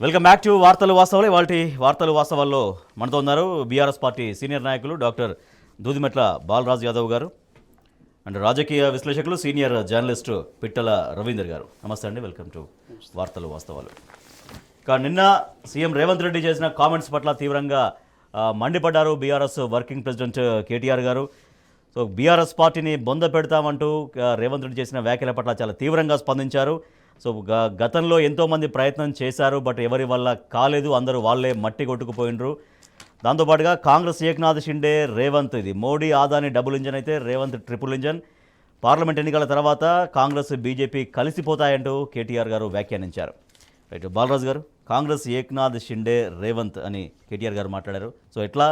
Welcome back to వార్తలు వాస్తవాలు. ఇవాళ వార్తలు వాస్తవాల్లో మనతో ఉన్నారు బీఆర్ఎస్ పార్టీ సీనియర్ నాయకులు డాక్టర్ దూదిమెట్ల బాలరాజు యాదవ్ గారు అండ్ రాజకీయ విశ్లేషకులు సీనియర్ జర్నలిస్టు పిట్టల రవీందర్ గారు. నమస్తే అండి, వెల్కమ్ టు వార్తలు వాస్తవాలు. ఇక నిన్న సీఎం రేవంత్ రెడ్డి చేసిన కామెంట్స్ పట్ల తీవ్రంగా మండిపడ్డారు బీఆర్ఎస్ వర్కింగ్ ప్రెసిడెంట్ కేటీఆర్ గారు. సో బీఆర్ఎస్ పార్టీని బొంద పెడతామంటూ రేవంత్ రెడ్డి చేసిన వ్యాఖ్యల పట్ల చాలా తీవ్రంగా స్పందించారు. సో గతంలో ఎంతోమంది ప్రయత్నం చేశారు, బట్ ఎవరి వల్ల కాలేదు, అందరూ వాళ్ళే మట్టి కొట్టుకుపోయినరు. దాంతోపాటుగా కాంగ్రెస్ ఏక్నాథ్ షిండే రేవంత్, ఇది మోడీ ఆదాని డబుల్ ఇంజన్ అయితే రేవంత్ ట్రిపుల్ ఇంజన్. పార్లమెంట్ ఎన్నికల తర్వాత కాంగ్రెస్ బీజేపీ కలిసిపోతాయంటూ కేటీఆర్ గారు వ్యాఖ్యానించారు. రైట్, బాలరాజు గారు, కాంగ్రెస్ ఏక్నాథ్ షిండే రేవంత్ అని కేటీఆర్ గారు మాట్లాడారు. సో ఎట్లా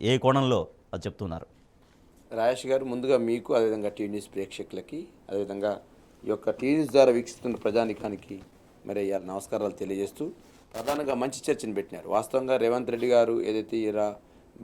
ఏ కోణంలో అది చెప్తున్నారు? రాజేష్ గారు, ముందుగా మీకు అదేవిధంగా టీవీ న్యూస్ ప్రేక్షకులకి అదేవిధంగా ఈ యొక్క టీవీ న్యూస్ ద్వారా వీక్షిస్తున్న ప్రజానికానికి మరి నమస్కారాలు తెలియజేస్తూ ప్రధానంగా మంచి చర్చను పెట్టినారు. వాస్తవంగా రేవంత్ రెడ్డి గారు ఏదైతే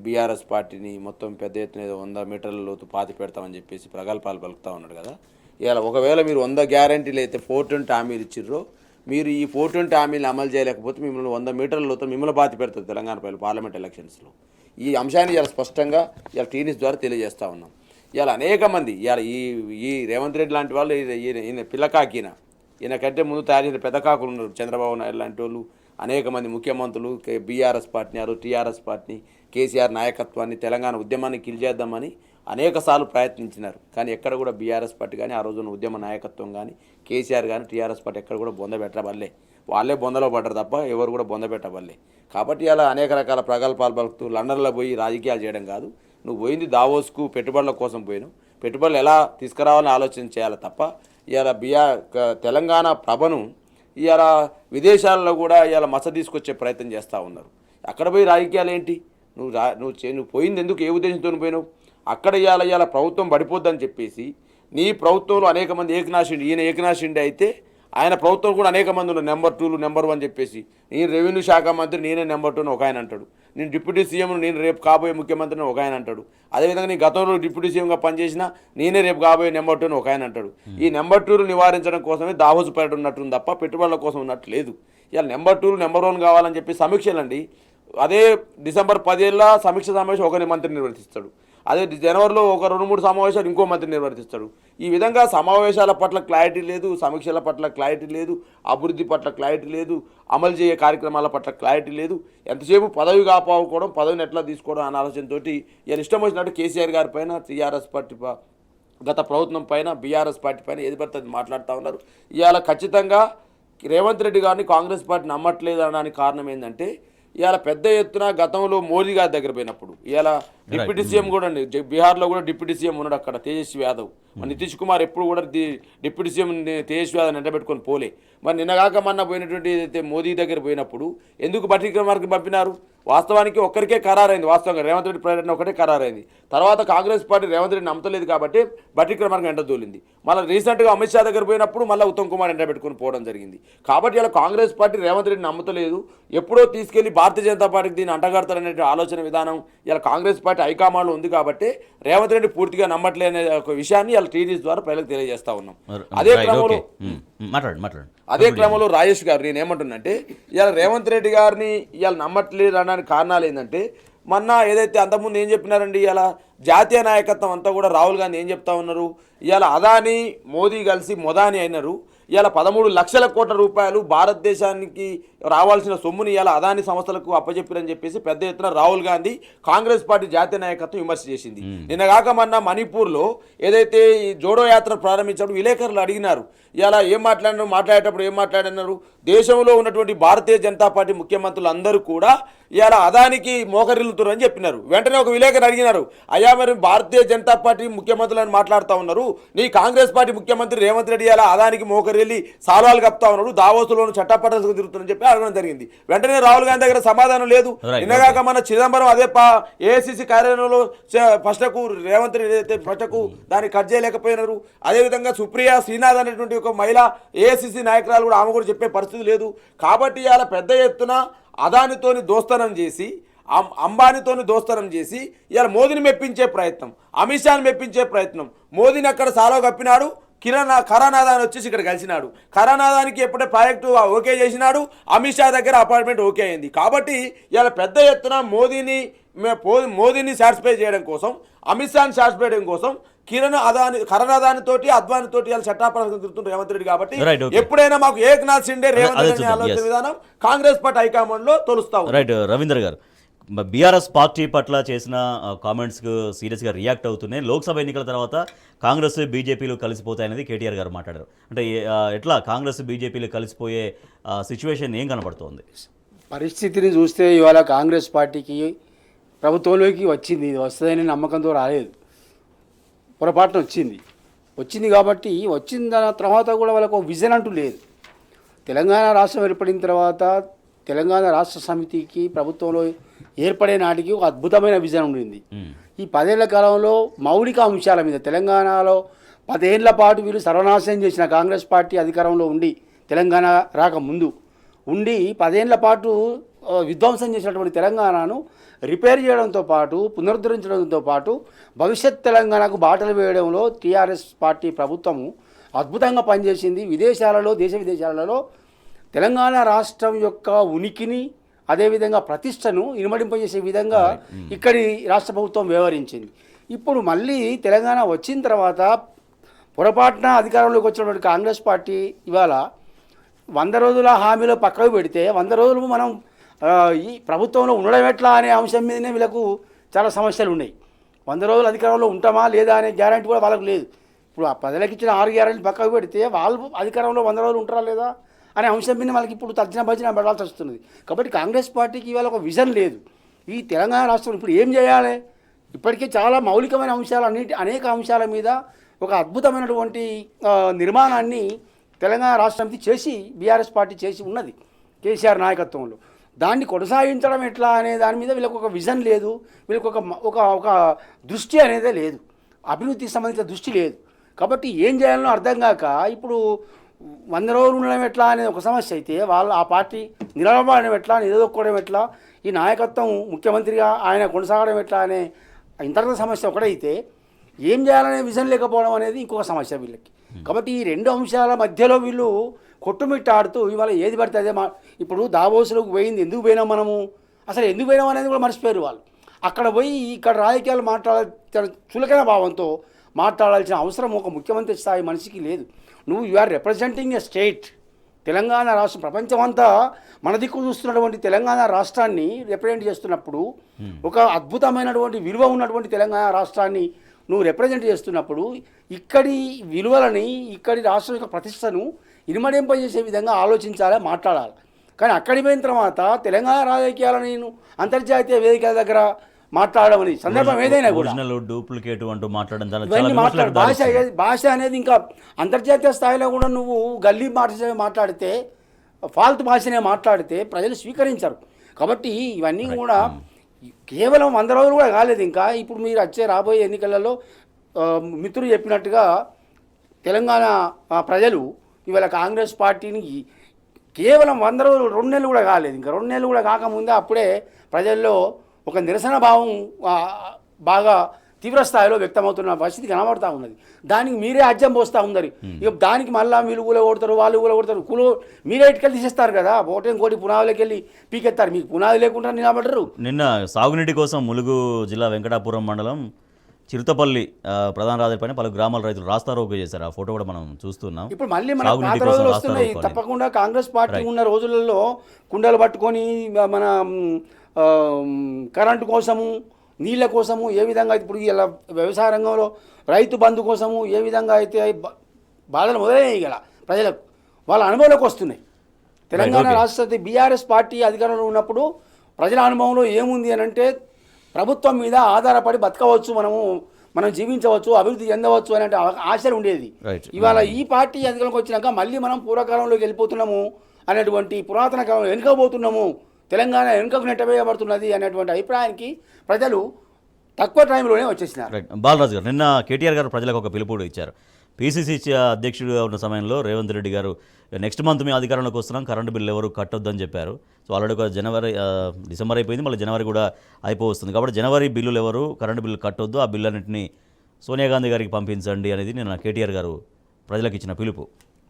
బీఆర్ఎస్ పార్టీని మొత్తం పెద్ద ఎత్తున 100 మీటర్ల లోతు పాతి పెడతామని చెప్పేసి ప్రగల్భాలు పలుకుతూ ఉన్నాడు కదా. ఇలా ఒకవేళ మీరు 100 గ్యారంటీలు అయితే 420 హామీలు ఇచ్చిర్రో, మీరు ఈ 420 హామీలు అమలు చేయలేకపోతే మిమ్మల్ని 100 మీటర్ల లోతు మిమ్మల్ని పాతి పెడుతుంది తెలంగాణ పార్లమెంట్ ఎలక్షన్స్లో. ఈ అంశాన్ని ఇలా స్పష్టంగా ఇలా టీవీ న్యూస్ ద్వారా తెలియజేస్తూ ఉన్నాం. ఇలా అనేక మంది ఈ రేవంత్ రెడ్డి లాంటి వాళ్ళు ఈయన పిల్లకాకిన ఈయన కంటే ముందు తయారు చేసిన పెద్ద కాకులు ఉన్నారు. చంద్రబాబు నాయుడు లాంటి వాళ్ళు, అనేక మంది ముఖ్యమంత్రులు బీఆర్ఎస్ పార్టీని, టీఆర్ఎస్ పార్టీని, కేసీఆర్ నాయకత్వాన్ని, తెలంగాణ ఉద్యమాన్ని కిల్ చేద్దామని అనేక సార్లు ప్రయత్నించినారు. కానీ ఎక్కడ కూడా బీఆర్ఎస్ పార్టీ కానీ, ఆ రోజున ఉద్యమ నాయకత్వం కానీ, కేసీఆర్ కానీ, టీఆర్ఎస్ పార్టీ ఎక్కడ కూడా బొంద పెట్టబడలే. వాళ్ళే బొందలో పడ్డారు తప్ప ఎవరు కూడా బొంద పెట్టబడలే. కాబట్టి అలా అనేక రకాల ప్రగల్భాలు పలుకుతూ లండన్లో పోయి రాజకీయాలు చేయడం కాదు. నువ్వు పోయింది దావోస్కు పెట్టుబడుల కోసం పోయినావు. పెట్టుబడులు ఎలా తీసుకురావాలని ఆలోచన చేయాలి తప్ప తెలంగాణ ప్రభను విదేశాల్లో కూడా మచ్చ తీసుకొచ్చే ప్రయత్నం చేస్తూ ఉన్నారు. అక్కడ పోయి రాజకీయాలు ఏంటి? నువ్వు పోయింది ఎందుకు? ఏ ఉద్దేశంతో పోయినావు? అక్కడ ఇవాళ ప్రభుత్వం పడిపోద్దని చెప్పేసి నీ ప్రభుత్వంలో అనేక మంది ఈయన ఏకనాథ్ షిండే అయితే ఆయన ప్రభుత్వం కూడా అనేక మంది ఉన్నారు. నెంబర్ 2 నెంబర్ 1 చెప్పేసి నేను రెవెన్యూ శాఖ మంత్రి, నేనే నెంబర్ 2 అని ఒక ఆయన అంటాడు. నేను డిప్యూటీ సీఎం, నేను రేపు కాబోయే ముఖ్యమంత్రిని ఒక ఆయన అంటాడు. అదేవిధంగా నేను గతంలో డిప్యూటీ సీఎంగా పనిచేసినా నేనే రేపు కాబోయే నెంబర్ 2 అని ఒక ఆయన అంటాడు. ఈ నెంబర్ 2లు నివారించడం కోసమే దావోసు పర్యటన ఉన్నట్టుంది తప్ప పెట్టుబడుల కోసం ఉన్నట్టు లేదు. ఇలా నెంబర్ 2 నెంబర్ 1 కావాలని చెప్పి సమీక్షలండి. అదే డిసెంబర్ 10 సమీక్ష సమావేశం ఒక మంత్రి నిర్వర్తిస్తాడు. అదే జనవరిలో ఒక 2-3 సమావేశాలు ఇంకో మంత్రి నిర్వర్తిస్తాడు. ఈ విధంగా సమావేశాల పట్ల క్లారిటీ లేదు, సమీక్షల పట్ల క్లారిటీ లేదు, అభివృద్ధి పట్ల క్లారిటీ లేదు, అమలు చేయే కార్యక్రమాల పట్ల క్లారిటీ లేదు. ఎంతసేపు పదవి కాపాడుకోవడం, పదవిని ఎట్లా తీసుకోవడం అనే ఆలోచనతో ఇలా ఇష్టం వచ్చినట్టు కేసీఆర్ గారి పైన, టీఆర్ఎస్ పార్టీ గత ప్రభుత్వం పైన, బీఆర్ఎస్ పార్టీ పైన ఏది పడితే అది మాట్లాడుతూ ఉన్నారు. ఇవాళ ఖచ్చితంగా రేవంత్ రెడ్డి గారిని కాంగ్రెస్ పార్టీ నమ్మట్లేదు అనడానికి కారణం ఏంటంటే ఇవాళ పెద్ద ఎత్తున గతంలో మోదీ గారి దగ్గర పోయినప్పుడు ఇవాళ డిప్యూటీ సీఎం కూడా అండి, బీహార్లో కూడా డిప్యూటీ సీఎం ఉన్నాడు అక్కడ, తేజస్వి యాదవ్. నితీష్ కుమార్ ఎప్పుడు కూడా డిప్యూటీ సీఎం తేజస్వి యాదవ్ ఎండబెట్టుకొని పోలే. మరి నిన్నగాక మొన్న పోయినటువంటి ఏదైతే మోదీ దగ్గర పోయినప్పుడు ఎందుకు బట్టి విక్రమార్క పంపినారు? వాస్తవానికి ఒక్కరికే ఖరారైంది. వాస్తవంగా రేవంత్ రెడ్డి పర్యటన ఒకటే ఖరారైంది. తర్వాత కాంగ్రెస్ పార్టీ రేవంత్ రెడ్డి నమ్మతలేదు కాబట్టి బట్టి విక్రమార్క ఎండ దూలింది. మళ్ళీ రీసెంట్గా అమిత్ షా దగ్గర పోయినప్పుడు మళ్ళీ ఉత్తమ్ కుమార్ ఎండ పెట్టుకుని పోవడం జరిగింది. కాబట్టి ఇలా కాంగ్రెస్ పార్టీ రేవంత్ రెడ్డి నమ్మతలేదు. ఎప్పుడో తీసుకెళ్లి భారతీయ జనతా పార్టీకి దీన్ని అంటగడతారనే ఆలోచన విధానం ఇలా కాంగ్రెస్ పార్టీ హైకమాండ్లో ఉంది. కాబట్టి రేవంత్ రెడ్డి పూర్తిగా నమ్మట్లే అనే ఒక విషయాన్ని ఇలా టీవీస్ ద్వారా ప్రజలకు తెలియజేస్తా ఉన్నాం. అదే క్రమంలో రాజేష్ గారు నేనేమంటున్నంటే ఇవాళ రేవంత్ రెడ్డి గారిని ఇవాళ నమ్మట్లేదు అనడానికి కారణాలు ఏంటంటే మొన్న ఏదైతే అంతకుముందు ఏం చెప్పినారండి, ఇవాళ జాతీయ నాయకత్వం అంతా కూడా రాహుల్ గాంధీ ఏం చెప్తా ఉన్నారు, ఇవాళ అదానీ మోదీ కలిసి మొదాని అయినారు. ఇవాళ 13 లక్షల కోట్ల రూపాయలు భారతదేశానికి రావాల్సిన సొమ్ముని ఇవాళ అదాని సంస్థలకు అప్పచెప్పారని చెప్పేసి పెద్ద ఎత్తున రాహుల్ గాంధీ కాంగ్రెస్ పార్టీ జాతీయ నాయకత్వం విమర్శ చేసింది. నిన్నగాక మొన్న మణిపూర్లో ఏదైతే ఈ జోడో యాత్ర ప్రారంభించినప్పుడు విలేకరులు అడిగినారు, ఇలా ఏం మాట్లాడేటప్పుడు ఏం మాట్లాడినారు, దేశంలో ఉన్నటువంటి భారతీయ జనతా పార్టీ ముఖ్యమంత్రులు అందరూ కూడా ఇవాళ అదానికి మోకరిల్లుతున్నారు అని చెప్పినారు. వెంటనే ఒక విలేకరు అడిగినారు, అయ్యా మరి భారతీయ జనతా పార్టీ ముఖ్యమంత్రులను మాట్లాడుతూ ఉన్నారు, నీ కాంగ్రెస్ పార్టీ ముఖ్యమంత్రి రేవంత్ రెడ్డి ఇలా అదానికి మోకరిల్లి సాల్వాలు కప్తా ఉన్నాడు, దావోసులోను చట్టపట్టకు తిరుగుతుందని చెప్పి అడగడం జరిగింది. వెంటనే రాహుల్ గాంధీ దగ్గర సమాధానం లేదు. నిన్నగాక మన చిదంబరం అదే ఏఐసిసి కార్యాలయంలో ఫస్టకు రేవంత్ రెడ్డి ఫస్టకు దాన్ని కట్ చేయలేకపోయినారు. అదేవిధంగా సుప్రియా శ్రీనాథ్ అనేటువంటి ఒక మహిళ ఏఐసిసి నాయకురాలు కూడా, ఆమె కూడా చెప్పే పరిస్థితి లేదు. కాబట్టి ఇవాళ పెద్ద ఎత్తున అదానితోని దోస్తనం చేసి, అంబానీతోని దోస్తనం చేసి ఇవాళ మోదీని మెప్పించే ప్రయత్నం, అమిత్ షాని మెప్పించే ప్రయత్నం. మోదీని అక్కడ సాలో కప్పినాడు, కరానాథాన్ని వచ్చేసి ఇక్కడ కలిసినాడు. కరానాథానికి ఎప్పుడే ప్రాజెక్టు ఓకే చేసినాడు, అమిత్ షా దగ్గర అపాయింట్మెంట్ ఓకే అయింది. కాబట్టి ఇలా పెద్ద ఎత్తున మోదీని సాటిస్ఫై చేయడం కోసం, అమిత్ షాని సాటిస్ఫై చేయడం కోసం కరానాథాని తోటి అద్వాని తోటి ఇలా చట్టాపరంగా తిరుగుతుంటారు రేవంత్ రెడ్డి. కాబట్టి Right, okay. ఎప్పుడైనా మాకు ఏక్నాథ్ షిండే రేవంత్ అదే రెడ్డి చూద్దాం, ఆలోచన yes. విధానం కాంగ్రెస్ పార్టీ హైకమాండ్ లో తొలుస్తా ఉంది. రైట్ రవీంద్ర గారు, బీఆర్ఎస్ పార్టీ పట్ల చేసిన కామెంట్స్కు సీరియస్గా రియాక్ట్ అవుతున్నాయి. లోక్సభ ఎన్నికల తర్వాత కాంగ్రెస్ బీజేపీలు కలిసిపోతాయనేది కేటీఆర్ గారు మాట్లాడారు. అంటే ఎట్లా కాంగ్రెస్ బీజేపీలు కలిసిపోయే సిచ్యువేషన్ ఏం కనబడుతోంది? పరిస్థితిని చూస్తే ఇవాళ కాంగ్రెస్ పార్టీకి ప్రభుత్వంలోకి వచ్చింది, ఇది వస్తుందని నమ్మకంతో రాలేదు, పొరపాటున వచ్చింది కాబట్టి వచ్చిన తర్వాత కూడా వాళ్ళకు విజన్ అంటూ లేదు. తెలంగాణ రాష్ట్రం ఏర్పడిన తర్వాత తెలంగాణ రాష్ట్ర సమితికి ప్రభుత్వంలో ఏర్పడే నాటికి ఒక అద్భుతమైన విజన్ ఉండింది. ఈ 10 ఏళ్ల కాలంలో మౌలిక అంశాల మీద తెలంగాణలో 10 ఏళ్ల పాటు వీళ్ళు సర్వనాశనం చేసిన కాంగ్రెస్ పార్టీ అధికారంలో ఉండి తెలంగాణ రాకముందు ఉండి 10 ఏళ్ల పాటు విధ్వంసం చేసినటువంటి తెలంగాణను రిపేర్ చేయడంతో పాటు పునరుద్ధరించడంతో పాటు భవిష్యత్ తెలంగాణకు బాటలు వేయడంలో టీఆర్ఎస్ పార్టీ ప్రభుత్వము అద్భుతంగా పనిచేసింది. దేశ విదేశాలలో తెలంగాణ రాష్ట్రం యొక్క ఉనికిని అదేవిధంగా ప్రతిష్టను ఇనుమడింపజేసే విధంగా ఇక్కడి రాష్ట్ర ప్రభుత్వం వ్యవహరించింది. ఇప్పుడు మళ్ళీ తెలంగాణ వచ్చిన తర్వాత పొరపాటున అధికారంలోకి వచ్చినటువంటి కాంగ్రెస్ పార్టీ ఇవాళ 100 రోజుల హామీలో పక్కకు పెడితే 100 రోజులు మనం ఈ ప్రభుత్వంలో ఉండడం ఎట్లా అనే అంశం మీదనే వీళ్ళకు చాలా సమస్యలు ఉన్నాయి. 100 రోజులు అధికారంలో ఉంటామా లేదా అనే గ్యారంటీ కూడా వాళ్ళకు లేదు. ఇప్పుడు ఆ ప్రజలకు ఇచ్చిన 6 గ్యారంటీలు పక్కకు పెడితే వాళ్ళు అధికారంలో 100 రోజులు ఉంటారా లేదా అనే అంశం మీద వాళ్ళకి ఇప్పుడు తర్జన భజన పడాల్సి వస్తున్నది. కాబట్టి కాంగ్రెస్ పార్టీకి ఇవాళ ఒక విజన్ లేదు. ఈ తెలంగాణ రాష్ట్రం ఇప్పుడు ఏం చేయాలి? ఇప్పటికే చాలా మౌలికమైన అంశాలు అనేక అంశాల మీద ఒక అద్భుతమైనటువంటి నిర్మాణాన్ని తెలంగాణ రాష్ట్ర సమితి చేసి బీఆర్ఎస్ పార్టీ చేసి ఉన్నది కేసీఆర్ నాయకత్వంలో. దాన్ని కొనసాగించడం ఎట్లా అనే దాని మీద వీళ్ళకి ఒక విజన్ లేదు, వీళ్ళకి ఒక దృష్టి అనేదే లేదు, అభివృద్ధికి సంబంధించిన దృష్టి లేదు. కాబట్టి ఏం చేయాలనో అర్థం కాక ఇప్పుడు 100 రోజులు ఉండడం ఎట్లా అనేది ఒక సమస్య అయితే వాళ్ళు ఆ పార్టీ నిలబడడం ఎట్లా, నిలదొక్కోవడం ఎట్లా, ఈ నాయకత్వం ముఖ్యమంత్రిగా ఆయన కొనసాగడం ఎట్లా అనే ఇంతర్గత సమస్య ఒకటైతే ఏం చేయాలనే విజన్ లేకపోవడం అనేది ఇంకొక సమస్య వీళ్ళకి. కాబట్టి ఈ 2 అంశాల మధ్యలో వీళ్ళు కొట్టుమిట్టాడుతూ ఇవాళ ఏది పడితే అదే ఇప్పుడు దావోస్లోకి పోయింది ఎందుకు పోయినాం మనము, అసలు ఎందుకు పోయినాం అనేది కూడా మర్చిపోయారు వాళ్ళు. అక్కడ పోయి ఇక్కడ రాజకీయాలు చులకన భావంతో మాట్లాడాల్సిన అవసరం ఒక ముఖ్యమంత్రి స్థాయి మనిషికి లేదు. నువ్వు you are representing a state. Telangana రాష్ట్రం ప్రపంచమంతా మన దిక్కు చూస్తున్నటువంటి తెలంగాణ రాష్ట్రాన్ని రిప్రజెంట్ చేస్తున్నప్పుడు, ఒక అద్భుతమైనటువంటి విలువ ఉన్నటువంటి తెలంగాణ రాష్ట్రాన్ని నువ్వు రిప్రజెంట్ చేస్తున్నప్పుడు ఇక్కడి విలువలని, ఇక్కడి రాష్ట్రం యొక్క ప్రతిష్టను ఇనుమడింపజేసే విధంగా ఆలోచించాలి, మాట్లాడాలి. కానీ అక్కడికి పోయిన తర్వాత తెలంగాణ రాజకీయాలను నేను అంతర్జాతీయ వేదికల దగ్గర మాట్లాడడం అనేది సందర్భం ఏదైనా కూడా డూప్లికేట్ అంటూ మాట్లాడడం భాష అనేది ఇంకా అంతర్జాతీయ స్థాయిలో కూడా నువ్వు గల్లీ మాట్లాడితే, ఫాల్తు భాషనే మాట్లాడితే ప్రజలు స్వీకరించరు. కాబట్టి ఇవన్నీ కూడా కేవలం 100 రోజులు కూడా కాలేదు ఇంకా. ఇప్పుడు మీరు రాబోయే ఎన్నికలలో మిత్రులు చెప్పినట్టుగా తెలంగాణ ప్రజలు ఇవాళ కాంగ్రెస్ పార్టీని కేవలం 100 రోజులు 2 నెలలు కూడా కాలేదు, ఇంకా 2 నెలలు కూడా కాకముందే అప్పుడే ప్రజల్లో ఒక నిరసన భావం బాగా తీవ్ర స్థాయిలో వ్యక్తమవుతున్న పరిస్థితి కనబడతా ఉన్నది. దానికి మీరే అజ్జం పోస్తూ ఉన్నారు. ఇక దానికి మళ్ళీ వీళ్ళు కూలగొడతారు, వాళ్ళు కూలగొడతారు, మీరే ఇటుకెళ్ళి తీసేస్తారు కదా, కోటి పునాదులకి వెళ్ళి పీకెత్తారు. మీకు పునాది లేకుండా నిలబడరు. నిన్న సాగునీటి కోసం ములుగు జిల్లా వెంకటాపురం మండలం చిరుతపల్లి ప్రధాన రహదారిపైన పలు గ్రామాల రైతులు రాస్తారోకో చేశారు. ఆ ఫోటో కూడా మనం చూస్తున్నాం. ఇప్పుడు మళ్ళీ మన పాత రోజులు వస్తున్నాయి. తప్పకుండా కాంగ్రెస్ పార్టీ ఉన్న రోజులలో కుండలు పట్టుకొని మన కరెంటు కోసము, నీళ్ళ కోసము ఏ విధంగా ఇప్పుడు ఇలా వ్యవసాయ రంగంలో రైతు బంధు కోసము ఏ విధంగా అయితే బాధలు మొదలయ్యాయి కదా ప్రజలకు, వాళ్ళ అనుభవంలోకి వస్తున్నాయి. తెలంగాణ రాష్ట్ర బీఆర్ఎస్ పార్టీ అధికారంలో ఉన్నప్పుడు ప్రజల అనుభవంలో ఏముంది అని అంటే ప్రభుత్వం మీద ఆధారపడి బతకవచ్చు, మనం జీవించవచ్చు, అభివృద్ధి చెందవచ్చు అనే ఆశలు ఉండేది. ఇవాళ ఈ పార్టీ అధికారంలోకి వచ్చినాక మళ్ళీ మనం పూర్వకాలంలోకి వెళ్ళిపోతున్నాము అనేటువంటి పురాతన కాలంలో వెనుకపోతున్నాము, తెలంగాణ వెనుకకు నెట్టవేయబడుతున్నది అనేటువంటి అభిప్రాయానికి ప్రజలు తక్కువ టైంలోనే వచ్చేసినారు. బాలరాజు గారు, నిన్న కేటీఆర్ గారు ప్రజలకు ఒక పిలుపు కూడా పీసీసీ అధ్యక్షుడిగా ఉన్న సమయంలో రేవంత్ రెడ్డి గారు నెక్స్ట్ మంత్ మేము అధికారంలోకి వస్తున్నాం, కరెంటు బిల్లు ఎవరు కట్టొద్దని చెప్పారు. సో ఆల్రెడీ ఒక డిసెంబర్ అయిపోయింది, మళ్ళీ జనవరి కూడా అయిపోతుంది. కాబట్టి జనవరి బిల్లులు ఎవరు కరెంటు బిల్లు కట్టొద్దు, ఆ బిల్లు అన్నింటినీ సోనియా గాంధీ గారికి పంపించండి అనేది నిన్న కేటీఆర్ గారు ప్రజలకు ఇచ్చిన పిలుపు.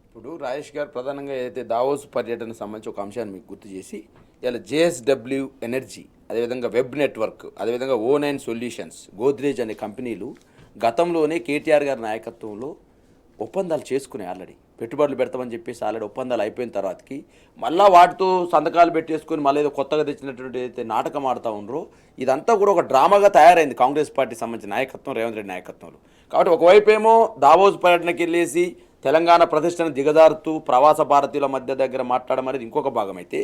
ఇప్పుడు రాజేష్ గారు ప్రధానంగా ఏదైతే దావోస్ పర్యటనకు సంబంధించి ఒక అంశాన్ని మీకు గుర్తు చేసి ఇలా JSW ఎనర్జీ, అదేవిధంగా వెబ్ నెట్వర్క్, అదేవిధంగా O9 సొల్యూషన్స్, గోద్రేజ్ అనే కంపెనీలు గతంలోనే కేటీఆర్ గారి నాయకత్వంలో ఒప్పందాలు చేసుకున్నాయి. ఆల్రెడీ పెట్టుబడులు పెడతామని చెప్పేసి ఆల్రెడీ ఒప్పందాలు అయిపోయిన తర్వాతకి మళ్ళీ వాటితో సంతకాలు పెట్టేసుకొని మళ్ళీ ఏదో కొత్తగా తెచ్చినటువంటి అయితే నాటకం ఆడుతూ ఉండరో ఇదంతా కూడా ఒక డ్రామాగా తయారైంది కాంగ్రెస్ పార్టీ సంబంధించిన నాయకత్వం, రేవంత్ రెడ్డి నాయకత్వంలో. కాబట్టి ఒకవైపు ఏమో దావోస్ పర్యటనకి వెళ్ళేసి తెలంగాణ ప్రతిష్టను దిగజారుతూ ప్రవాస భారతీయుల మధ్య దగ్గర మాట్లాడడం అనేది ఇంకొక భాగం అయితే,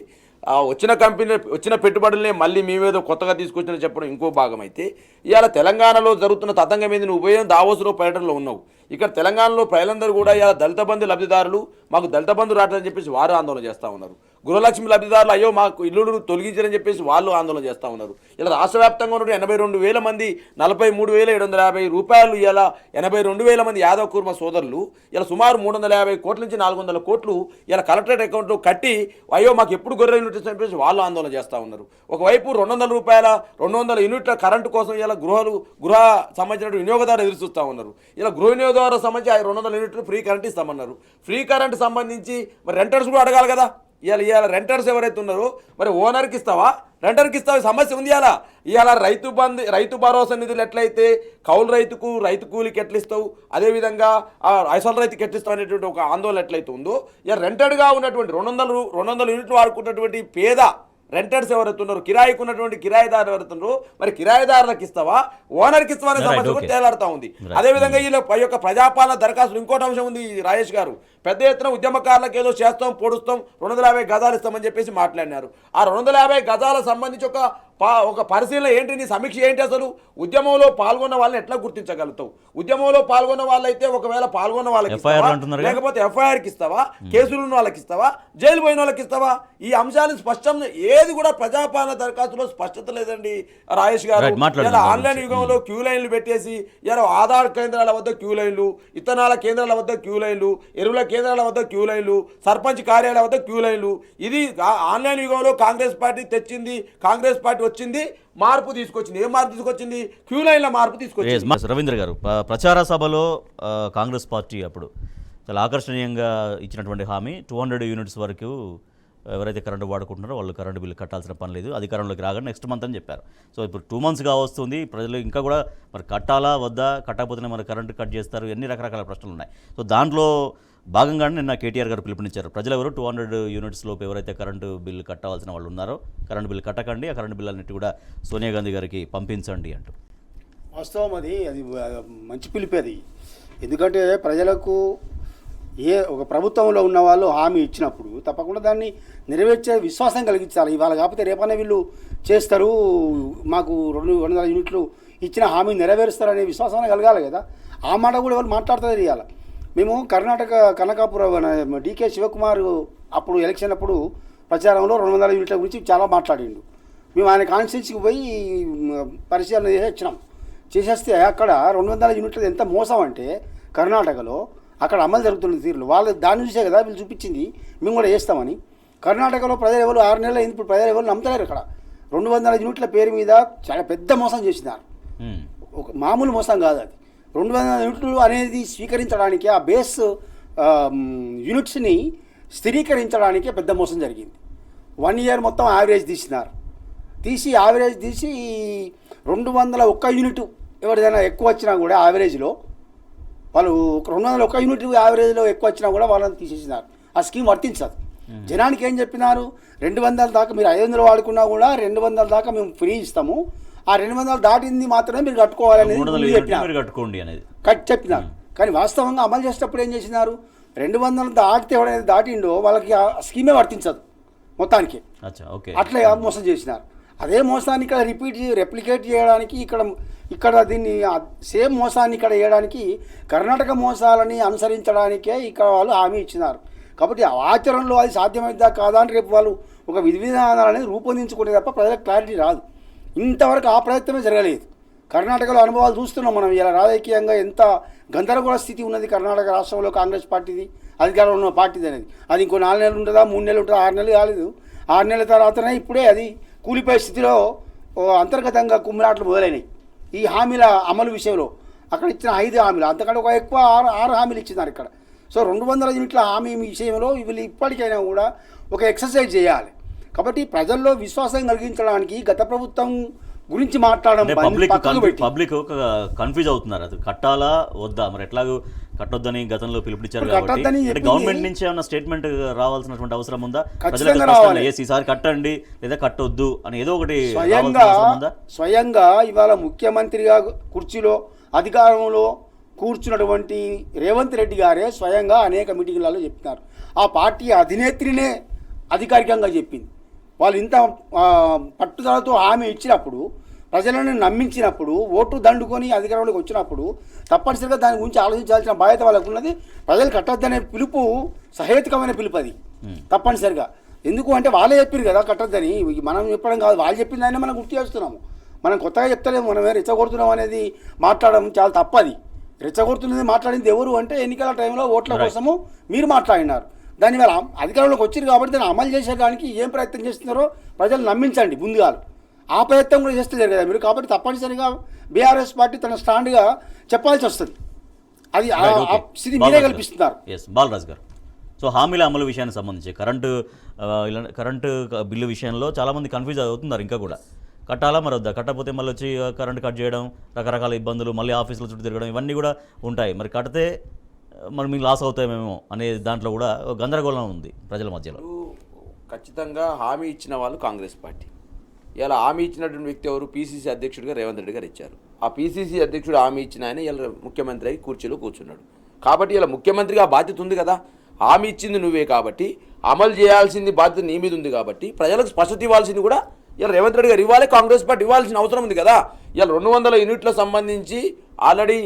వచ్చిన పెట్టుబడులనే మళ్ళీ మేమేదో కొత్తగా తీసుకొచ్చిన చెప్పడం ఇంకో భాగం అయితే, ఇవాళ తెలంగాణలో జరుగుతున్న తతంగం ఏంది, నువ్వు ఉభయం దావోస్లో పర్యటనలో ఉన్నావు. ఇక్కడ తెలంగాణలో ప్రజలందరూ కూడా ఇవాళ దళిత బంధు లబ్ధిదారులు మాకు దళిత బంధు రావట్లేదని చెప్పేసి వారు ఆందోళన చేస్తూ ఉన్నారు. గృహలక్ష్మి లబ్ధిదారులు అయ్యో మాకు ఇల్లులు తొలగించారని చెప్పేసి వాళ్ళు ఆందోళన చేస్తూ ఉన్నారు. ఇలా రాష్ట్ర వ్యాప్తంగా ఉన్న 82,000 మంది 43,750 రూపాయలు, ఇలా 82,000 మంది యాదవ్ కుర్మ సోదరులు ఇలా సుమారు 350 కోట్ల నుంచి 400 కోట్లు ఇలా కలెక్టరేట్ అకౌంట్లో కట్టి అయ్యో మాకు ఎప్పుడు గొర్రె యూనిట్స్ అని చెప్పేసి వాళ్ళు ఆందోళన చేస్తూ ఉన్నారు. ఒకవైపు 200 రూపాయల 200 యూనిట్ల కరెంటు కోసం ఇలా గృహ సంబంధించిన వినియోగదారులు ఎదురు చూస్తూ ఉన్నారు. ఇలా గృహ వినియోగదారులకు సంబంధించి 200 యూనిట్లు ఫ్రీ కరెంట్ ఇస్తామన్నారు. ఫ్రీ కరెంట్ సంబంధించి మరి రెంటర్స్ కూడా అడగాలి కదా. ఇవాళ రెంటర్స్ ఎవరైతే ఉన్నారో మరి ఓనర్కి ఇస్తావా, రెంటర్కి ఇస్తావా, సమస్య ఉంది. ఇవాళ రైతు భరోసా నిధులు ఎట్లయితే కౌలు రైతు కూలికి ఎట్లా ఇస్తావు, అదేవిధంగా అసలు రైతుకి ఎట్లా ఇస్తావు అనేటువంటి ఒక ఆందోళన ఎట్లయితే ఉందో, ఇక రెంటెడ్గా ఉన్నటువంటి 200 యూనిట్లు వాడుకున్నటువంటి పేద రెంటర్స్ ఎవరైతే ఉన్నారో, కిరాయికి ఉన్నటువంటి కిరాయిదారులు ఎవరైతే ఉన్నారో మరి కిరాయిదారులకు ఇస్తావా, ఓనర్కి ఇస్తావా అనే సమస్య కూడా తేలాడుతూ ఉంది. అదేవిధంగా వీళ్ళ యొక్క ప్రజాపాలన దరఖాస్తులు ఇంకోటి అంశం ఉంది. రాజేష్ గారు పెద్ద ఎత్తున ఉద్యమకారులకు ఏదో చేస్తాం, పొడుస్తాం, 250 గజాలు ఇస్తామని చెప్పేసి మాట్లాడినారు. ఆ 250 గజాలకు సంబంధించి ఒక పరిశీలన ఏంటి, నీ సమీక్ష ఏంటి? అసలు ఉద్యమంలో పాల్గొన్న వాళ్ళని ఎట్లా గుర్తించగలుగుతావు? ఉద్యమంలో పాల్గొన్న వాళ్ళైతే ఒకవేళ పాల్గొన్న వాళ్ళకి లేకపోతే ఎఫ్ఐఆర్కి ఇస్తావా, కేసులు ఉన్న వాళ్ళకి ఇస్తావా, జైలు పోయిన వాళ్ళకి ఇస్తావా? ఈ అంశాలను స్పష్టంగా ఏది కూడా ప్రజాపాలన దరఖాస్తులో స్పష్టత లేదండి రాజేష్ గారు. ఇలా ఆన్లైన్ యుగంలో క్యూ లైన్లు పెట్టేసి ఇలా ఆధార్ కేంద్రాల వద్ద క్యూ లైన్లు, ఇత్తనాల కేంద్రాల వద్ద క్యూ లైన్లు, ఎరువుల కేంద్రాల వద్ద క్యూ లైన్లు, సర్పంచ్ కార్యాలయాల వద్ద క్యూ లైన్లు. ఇది ఆన్లైన్ యుగంలో కాంగ్రెస్ పార్టీ తెచ్చింది. కాంగ్రెస్ పార్టీ వచ్చింది, మార్పు తీసుకొచ్చింది. ఏం మార్పు తీసుకొచ్చింది? క్యూ లైన్ల మార్పు తీసుకొచ్చింది. రవీంద్ర గారు, ప్రచార సభలో కాంగ్రెస్ పార్టీ అప్పుడు చాలా ఆకర్షణీయంగా ఇచ్చినటువంటి హామీ 200 యూనిట్స్ వరకు ఎవరైతే కరెంటు వాడుకుంటున్నారో వాళ్ళు కరెంటు బిల్లు కట్టాల్సిన పని లేదు, అధికారంలోకి రాగానే నెక్స్ట్ మంత్ అని చెప్పారు. సో ఇప్పుడు 2 మంత్స్గా వస్తుంది, ప్రజలు ఇంకా కూడా మరి కట్టాలా వద్దా, కట్టకపోతేనే మరి కరెంటు కట్ చేస్తారు, ఎన్ని రకరకాల ప్రశ్నలు ఉన్నాయి. సో దాంట్లో భాగంగానే నిన్న కేటీఆర్ గారు పిలుపునిచ్చారు. ప్రజలు ఎవరు 200 యూనిట్స్ లోపు ఎవరైతే కరెంటు బిల్లు కట్టవలసిన వాళ్ళు ఉన్నారో కరెంటు బిల్లు కట్టకండి, ఆ కరెంటు బిల్లు అన్నిటి కూడా సోనియా గాంధీ గారికి పంపించండి అంటూ. వాస్తవం అది మంచి పిలిపేది. ఎందుకంటే ప్రజలకు ఒక ప్రభుత్వంలో ఉన్న వాళ్ళు హామీ ఇచ్చినప్పుడు తప్పకుండా దాన్ని నెరవేర్చే విశ్వాసం కలిగించాలి. ఇవాళ కాకపోతే రేపనే వీళ్ళు చేస్తారు, మాకు 200 యూనిట్లు ఇచ్చిన హామీ నెరవేరుస్తారనే విశ్వాసం కలగాలి కదా. ఆ మాట కూడా వాళ్ళు మాట్లాడుతుంది. ఇవాళ మేము కర్ణాటక కనకాపురం డీకే శివకుమార్ అప్పుడు ఎలక్షన్ అప్పుడు ప్రచారంలో 200 యూనిట్ల గురించి చాలా మాట్లాడిండు. మేము ఆయన కాన్స్టిట్యూన్సీకి పోయి పరిశీలన చేసి వచ్చినాం. చేసేస్తే అక్కడ 200 యూనిట్లు ఎంత మోసం అంటే కర్ణాటకలో అక్కడ అమలు జరుగుతున్న తీరులు వాళ్ళు దాన్ని చూసే కదా వీళ్ళు చూపించింది మేము కూడా చేస్తామని. కర్ణాటకలో ప్రజలు ఎవరు 6 నెలలు అయింది, ఇప్పుడు ప్రజలు ఎవరు నమ్ముతలేరు. అక్కడ 200 యూనిట్ల పేరు మీద చాలా పెద్ద మోసం చేసినారు. ఒక మామూలు మోసం కాదు అది. 200 యూనిట్లు అనేది స్వీకరించడానికి ఆ బేస్ యూనిట్స్ని స్థిరీకరించడానికే పెద్ద మోసం జరిగింది. 1 ఇయర్ మొత్తం యావరేజ్ యావరేజ్ తీసి 201 యూనిట్ ఎవరిదైనా ఎక్కువ వచ్చినా కూడా యావరేజ్లో వాళ్ళు 201 యూనిట్ యావరేజ్లో ఎక్కువ వచ్చినా కూడా వాళ్ళని తీసేసినారు. ఆ స్కీమ్ వర్తించదు. జనానికి ఏం చెప్పినారు, 200 దాకా మీరు 500 వాడుకున్నా కూడా 200 దాకా మేము ఫ్రీ ఇస్తాము, ఆ 200 దాటింది మాత్రమే మీరు కట్టుకోవాలనేది చెప్పినారు. కానీ వాస్తవంగా అమలు చేసేటప్పుడు ఏం చేసినారు, 200 దాటితే ఎవడైతే దాటిండో వాళ్ళకి ఆ స్కీమే వర్తించదు మొత్తానికి. అట్లా మోసం చేసినారు. అదే మోసాన్ని ఇక్కడ రెప్లికేట్ చేయడానికి ఇక్కడ దీన్ని సేమ్ మోసాన్ని ఇక్కడ చేయడానికి కర్ణాటక మోసాలని అనుసరించడానికే ఇక్కడ వాళ్ళు హామీ ఇచ్చినారు. కాబట్టి ఆచరణలో అది సాధ్యమైందా కాదా అని రేపు వాళ్ళు ఒక విధి విధానాలని రూపొందించుకుంటే తప్ప ప్రజలకు క్లారిటీ రాదు. ఇంతవరకు ఆ ప్రయత్నమే జరగలేదు. కర్ణాటకలో అనుభవాలు చూస్తున్నాం మనం. ఇలా రాజకీయంగా ఎంత గందరగోళ స్థితి ఉన్నది కర్ణాటక రాష్ట్రంలో కాంగ్రెస్ పార్టీది, అధికారంలో ఉన్న పార్టీది అనేది. అది ఇంకో 4 నెలలు ఉంటుందా, 3 నెలలు ఉంటుందా, 6 నెలలు కాలేదు. 6 నెలల తర్వాతనే ఇప్పుడే అది కూలిపోయే స్థితిలో అంతర్గతంగా కుమ్మిలాట్లు మొదలైనవి. ఈ హామీల అమలు విషయంలో అక్కడ ఇచ్చిన 5 హామీలు అంతకంటే ఒక ఎక్కువ 6 హామీలు ఇచ్చినారు ఇక్కడ. సో 200 యూనిట్ల హామీ విషయంలో వీళ్ళు ఇప్పటికైనా కూడా ఒక ఎక్సర్సైజ్ చేయాలి. కాబట్టి ప్రజల్లో విశ్వాసం కలిగించడానికి గత ప్రభుత్వం గురించి మాట్లాడడం పబ్లిక్ కన్ఫ్యూజ్ అవుతున్నారు, అది కట్టాలా వద్దా, మరి ఎట్లాగో కట్టొద్దని గతంలో పిలుపునిచ్చారు కాబట్టి గవర్నమెంట్ నుంచి ఏమైనా స్టేట్మెంట్ రావాల్సినటువంటి అవసరం ఉందా? ఈసారి కట్టండి లేదా కట్టొద్దు అని ఏదో ఒకటి స్వయంగా ఇవాళ ముఖ్యమంత్రిగా కుర్చీలో అధికారంలో కూర్చున్నటువంటి రేవంత్ రెడ్డి గారే స్వయంగా అనేక మీటింగ్లలో చెప్తున్నారు. ఆ పార్టీ అధినేత్రినే అధికారికంగా చెప్పింది. వాళ్ళు ఇంత పట్టుదలతో హామీ ఇచ్చినప్పుడు, ప్రజలను నమ్మించినప్పుడు, ఓటు దండుకొని అధికారంలోకి వచ్చినప్పుడు తప్పనిసరిగా దాని గురించి ఆలోచించాల్సిన బాధ్యత వాళ్ళకు ఉన్నది. ప్రజలు కట్టొద్దనే పిలుపు సహేతుకమైన పిలుపు, అది తప్పనిసరిగా. ఎందుకు అంటే వాళ్ళే చెప్పారు కదా కట్టొద్దని, మనం చెప్పడం కాదు, వాళ్ళు చెప్పిన దాన్ని మనం గుర్తు చేస్తున్నాము. మనం కొత్తగా చెప్తలేము, మనమే రెచ్చగొడుతున్నాం అనేది మాట్లాడడం చాలా తప్పది. రెచ్చగొడుతున్నది మాట్లాడింది ఎవరు అంటే ఎన్నికల టైంలో ఓట్ల కోసము మీరు మాట్లాడినారు. దాని వల్ల అధికారంలోకి వచ్చారు కాబట్టి దాన్ని అమలు చేసేదానికి ఏం ప్రయత్నం చేస్తున్నారో ప్రజలు నమ్మించండి ముందుగా. ఆ ప్రయత్నం కూడా చేస్తున్నారు కదా మీరు. కాబట్టి తప్పనిసరిగా బీఆర్ఎస్ పార్టీ తన స్టాండ్గా చెప్పాల్సి వస్తుంది. అది స్థితి మీరే కల్పిస్తున్నారు. బాలరాజ్ గారు, సో హామీల అమలు విషయానికి సంబంధించి కరెంటు బిల్లు విషయంలో చాలామంది కన్ఫ్యూజ్ అవుతున్నారు. ఇంకా కూడా కట్టాలా మరి వద్దా, కట్టకపోతే మళ్ళీ వచ్చి కరెంట్ కట్ చేయడం, రకరకాల ఇబ్బందులు, మళ్ళీ ఆఫీసుల చుట్టూ తిరగడం, ఇవన్నీ కూడా ఉంటాయి. మరి కడితే మరి మీకు లాస్ అవుతామేమో అనే దాంట్లో కూడా గందరగోళం ఉంది ప్రజల మధ్యలో. ఖచ్చితంగా హామీ ఇచ్చిన వాళ్ళు కాంగ్రెస్ పార్టీ. ఇలా హామీ ఇచ్చినటువంటి వ్యక్తి ఎవరు? పీసీసీ అధ్యక్షుడిగా రేవంత్ రెడ్డి గారు ఇచ్చారు. ఆ పీసీసీ అధ్యక్షుడు హామీ ఇచ్చిన ఆయన ఇలా ముఖ్యమంత్రి అయి కుర్చీలో కూర్చున్నాడు. కాబట్టి ఇలా ముఖ్యమంత్రిగా బాధ్యత ఉంది కదా, హామీ ఇచ్చింది నువ్వే కాబట్టి అమలు చేయాల్సింది బాధ్యత నీ మీద ఉంది కాబట్టి ప్రజలకు స్పష్టత ఇవ్వాల్సింది కూడా ఇలా రేవంత్ రెడ్డి గారు ఇవ్వాలి, కాంగ్రెస్ పార్టీ ఇవ్వాల్సిన అవసరం ఉంది కదా. ఇలా 200 యూనిట్లకు సంబంధించి ఆల్రెడీ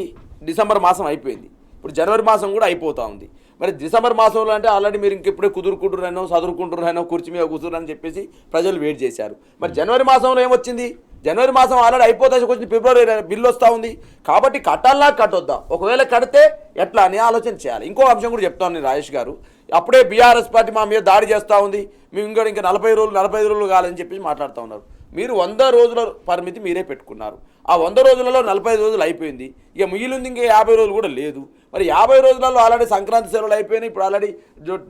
డిసెంబర్ మాసం అయిపోయింది, ఇప్పుడు జనవరి మాసం కూడా అయిపోతూ ఉంది. మరి డిసెంబర్ మాసంలో అంటే ఆల్రెడీ మీరు ఇంకెప్పుడే కుదురుకుంటున్నానో చదువుకుంటున్నానో కుర్చీ మీద కూర్చున్నారని చెప్పేసి ప్రజలు వెయిట్ చేశారు. మరి జనవరి మాసంలో ఏమొచ్చింది? జనవరి మాసం ఆల్రెడీ అయిపోతే కొంచెం ఫిబ్రవరి బిల్లు వస్తూ ఉంది. కాబట్టి కట్టాలా కట్టొద్దా, ఒకవేళ కడితే ఎట్లా అని ఆలోచన చేయాలి. ఇంకో అంశం కూడా చెప్తాను నేను, రాజేష్ గారు. అప్పుడే బీఆర్ఎస్ పార్టీ మా మీద దాడి చేస్తూ ఉంది, మేము ఇంకా 45 రోజులు కాలని చెప్పేసి మాట్లాడుతూ ఉన్నారు. మీరు 100 రోజుల పరిమితి మీరే పెట్టుకున్నారు. ఆ 100 రోజులలో 45 రోజులు అయిపోయింది, ఇక మిగిలింది ఇంకా 50 రోజులు కూడా లేదు. మరి 50 రోజులలో ఆల్రెడీ సంక్రాంతి సెలవులు అయిపోయినాయి, ఇప్పుడు ఆల్రెడీ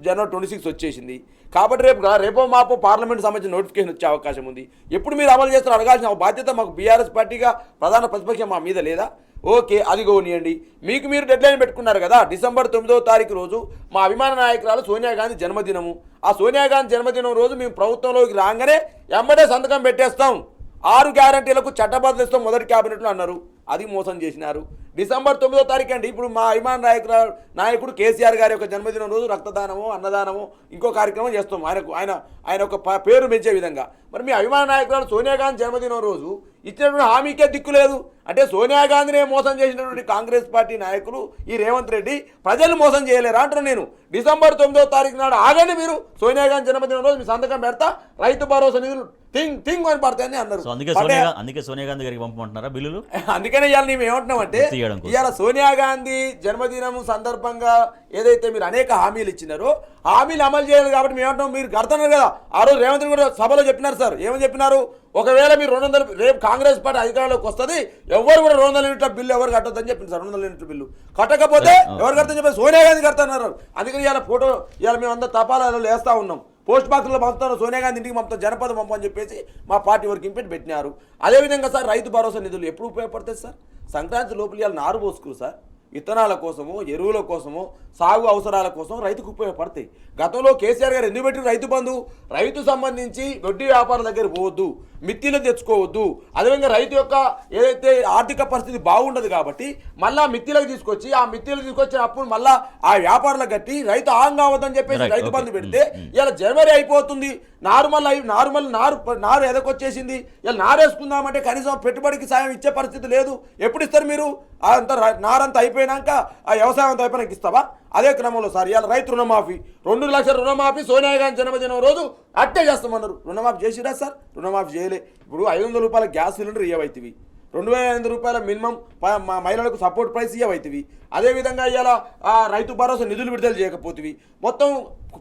జనవరి 26 వచ్చేసింది. కాబట్టి రేపో మాపో పార్లమెంట్ సంబంధించిన నోటిఫికేషన్ వచ్చే అవకాశం ఉంది. ఎప్పుడు మీరు అమలు చేస్తారో అడగాల్సిన బాధ్యత మాకు బీఆర్ఎస్ పార్టీగా ప్రధాన ప్రతిపక్షం మా మీద లేదా? ఓకే, అది గోనియండి. మీకు మీరు డెడ్లైన్ పెట్టుకున్నారు కదా, డిసెంబర్ 9వ తారీఖు రోజు మా అభిమాన నాయకురాలు సోనియా గాంధీ జన్మదినము. ఆ సోనియా గాంధీ జన్మదినం రోజు మేము ప్రభుత్వంలోకి రాగానే ఎమ్మటే సంతకం పెట్టేస్తాం, 6 గ్యారంటీలకు చట్టబద్ధ ఇస్తాం మొదటి క్యాబినెట్లో అన్నారు. అది మోసం చేసినారు. డిసెంబర్ 9వ తారీఖు అండి. ఇప్పుడు మా అభిమాన నాయకుడు కేసీఆర్ గారి యొక్క జన్మదినం రోజు రక్తదానము, అన్నదానము, ఇంకో కార్యక్రమం చేస్తాం ఆయన ఒక పేరు పెంచే విధంగా. మరి మీ అభిమాన నాయకురాలు సోనియా గాంధీ జన్మదినం రోజు ఇచ్చినటువంటి హామీకే దిక్కు లేదు అంటే సోనియా గాంధీనే మోసం చేసినటువంటి కాంగ్రెస్ పార్టీ నాయకులు ఈ రేవంత్ రెడ్డి ప్రజలు మోసం చేయలేరా అంటున్నాను నేను. డిసెంబర్ 9వ తారీఖు నాడు ఆగండి, మీరు సోనియా గాంధీ జన్మదినం రోజు మీ సంతకం పెడతా, రైతు భరోసా నిధులు థింగ్ అని పడతాయని అన్నారు. అందుకే సోనియా గాంధీ గారికి పంపమంటున్నారా బిల్లులు? అందుకనే ఇవాళ మేము ఏమంటున్నామంటే, ఇవాళ సోనియా గాంధీ జన్మదినం సందర్భంగా ఏదైతే మీరు అనేక హామీలు ఇచ్చినారో హామీలు అమలు చేయాలి. కాబట్టి మేము ఏమంటున్నాం, మీరు కడుతున్నారు కదా. ఆ రోజు రేవంత్ రెడ్డి కూడా సభలో చెప్పినారు సార్, ఏమని చెప్పినారు? ఒకవేళ మీరు 200 రేపు కాంగ్రెస్ పార్టీ అధికారంలోకి వస్తుంది, ఎవరు కూడా 200 యూనిట్ల బిల్లు ఎవరు కట్టొద్దని చెప్పింది సార్. 200 యూనిట్ల బిల్లు కట్టకపోతే ఎవరు కడతారని చెప్పి సోనియా గాంధీ కడతాన్నారు. అందుకని ఇవాళ ఫోటో ఇవాళ మేము అందరూ తపాలాలు వేస్తూ ఉన్నాం, పోస్ట్ బాక్స్లో పంపుతాను, సోనియా గాంధీ ఇంటికి పంపుతాం, జనపద పంపని చెప్పేసి మా పార్టీ వర్కింగ్ పెట్టి పెట్టినారు. అదేవిధంగా సార్ రైతు భరోసా నిధులు ఎప్పుడు ఉపయోగపడతాయి సార్? సంక్రాంతి లోపల ఇవాళ నారు పోసుకురు సార్, విత్తనాల కోసము, ఎరువుల కోసము, సాగు అవసరాల కోసం రైతుకు ఉపయోగపడతాయి. గతంలో కేసీఆర్ గారు ఎందుకు పెట్టిన రైతు బంధు? రైతు సంబంధించి వడ్డీ వ్యాపారం దగ్గర పోవద్దు, మిత్తిలు తెచ్చుకోవద్దు, అదేవిధంగా రైతు యొక్క ఏదైతే ఆర్థిక పరిస్థితి బాగుండదు కాబట్టి మళ్ళీ మిత్తిలకు తీసుకొచ్చి ఆ మిత్తిలకు తీసుకొచ్చిన అప్పుడు మళ్ళీ ఆ వ్యాపారాలకు కట్టి రైతు ఆహం కావద్దని చెప్పేసి రైతు బంధు పెడితే ఇలా జనవరి అయిపోతుంది, నారు ఎదకొచ్చేసింది, ఇలా నారేసుకుందామంటే కనీసం పెట్టుబడికి సాయం ఇచ్చే పరిస్థితి లేదు. ఎప్పుడు ఇస్తారు మీరు? అంత నారంతా అయిపోయినాక ఆ వ్యవసాయం అంతా అయిపోయినాక ఇస్తావా? అదే క్రమంలో సార్ ఇవాళ రైతు రుణమాఫీ 2 లక్షల రుణమాఫీ సోనియా గాంధీ జన్మదినం రోజు అట్టే చేస్తామన్నారు. రుణమాఫీ చేసిరా సార్? రుణమాఫీ చేయలే. ఇప్పుడు 500 రూపాయల గ్యాస్ సిలిండర్ ఇవ్వైతివి, 2500 రూపాయల మినిమం మహిళలకు సపోర్ట్ ప్రైస్ ఇవ్వైతివి. అదేవిధంగా ఇవాళ రైతు భరోసా నిధులు విడుదల చేయకపోతివి, మొత్తం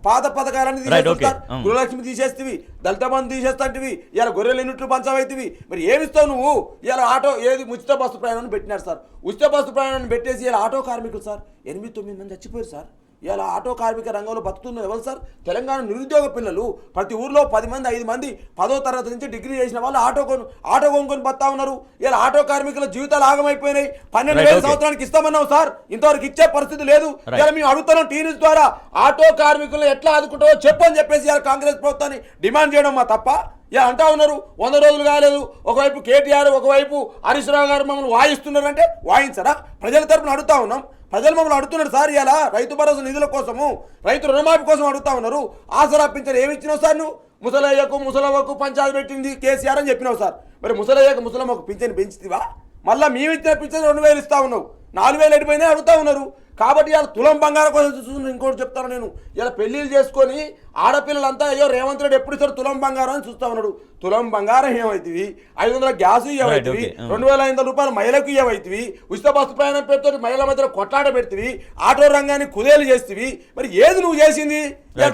పాత పథకాలన్నీ తీసేస్తారు. గృహలక్ష్మి తీసేస్తేవి, దళిత బంధు తీసేస్తాంటివి, ఇలా గొర్రెల యూనిట్లు పంచవైతివి. మరి ఏమిస్తావు నువ్వు? ఇలా ఆటో ఏది ఉచిత బస్సు ప్రయాణాన్ని పెట్టినారు సార్. ఉచిత బస్సు ప్రయాణాన్ని పెట్టేసి ఇలా ఆటో కార్మికులు సార్ 8-9 మంది చచ్చిపోయారు సార్. ఇలా ఆటో కార్మిక రంగంలో బతుకుతున్న ఎవరు సార్? తెలంగాణ నిరుద్యోగ పిల్లలు ప్రతి ఊర్లో 10 మంది 5 మంది 10వ తరగతి నుంచి డిగ్రీ చేసిన వాళ్ళు ఆటో కొనుక్కొని బతా ఉన్నారు. ఇలా ఆటో కార్మికుల జీవితాలు ఆగమైపోయినాయి. 12,000 సంవత్సరానికి ఇస్తామన్నావు సార్, ఇంతవరకు ఇచ్చే పరిస్థితి లేదు. ఇలా మేము అడుగుతున్నాం టీ న్యూస్ ద్వారా, ఆటో కార్మికులను ఎట్లా ఆదుకుంటావో చెప్పని చెప్పేసి ఇలా కాంగ్రెస్ ప్రభుత్వాన్ని డిమాండ్ చేయడం మా తప్ప. ఇలా అంటా ఉన్నారు 100 రోజులు కాలేదు, ఒకవైపు కేటీఆర్ ఒకవైపు హరీష్ రావు గారు మమ్మల్ని వాయిస్తున్నారంటే వాయించరా? ప్రజల తరపున అడుగుతా ఉన్నాం, ప్రజలు మమ్మల్ని అడుగుతున్నారు సార్. ఇలా రైతు భరోసా నిధుల కోసము, రైతు రుణమాఫీ కోసం అడుగుతా ఉన్నారు. ఆసరా పింఛన్ ఏమి ఇచ్చినావు సార్? నువ్వు ముసలయ్యకు ముసలవ్వకు పంచాయతీ పెట్టింది కేసీఆర్ అని చెప్పినావు సార్. మరి ముసలయ్యకు ముసలమ్మకు పింఛన్ పెంచుతావా? మళ్ళీ మేము ఇచ్చిన పింఛన్ 2,000 ఇస్తా ఉన్నావు, 4,000 ఎడిపోయినా అడుగుతా ఉన్నారు. కాబట్టి ఇలా తులం బంగారం కోసం చూస్తున్నాను. ఇంకోటి చెప్తాను నేను, ఇలా పెళ్ళిళ్ళు చేసుకొని ఆడపిల్లలంతా అయ్యో రేవంత్ రెడ్డి ఎప్పుడు ఇస్తారు తులం బంగారం అని చూస్తా ఉన్నాడు. తులం బంగారం ఏమవుతుంది, 500 గ్యాస్ ఇవ్వవుతుంది, 2,500 రూపాయలు మహిళకు ఇవ్వవుతుంది, ఉచిత బస్సు ప్రయాణం పెడుతూ మహిళల మధ్యలో కొట్లాట పెడుతుంది, ఆటో రంగాన్ని కుదేలు చేస్తుంది. మరి ఏది నువ్వు చేసింది?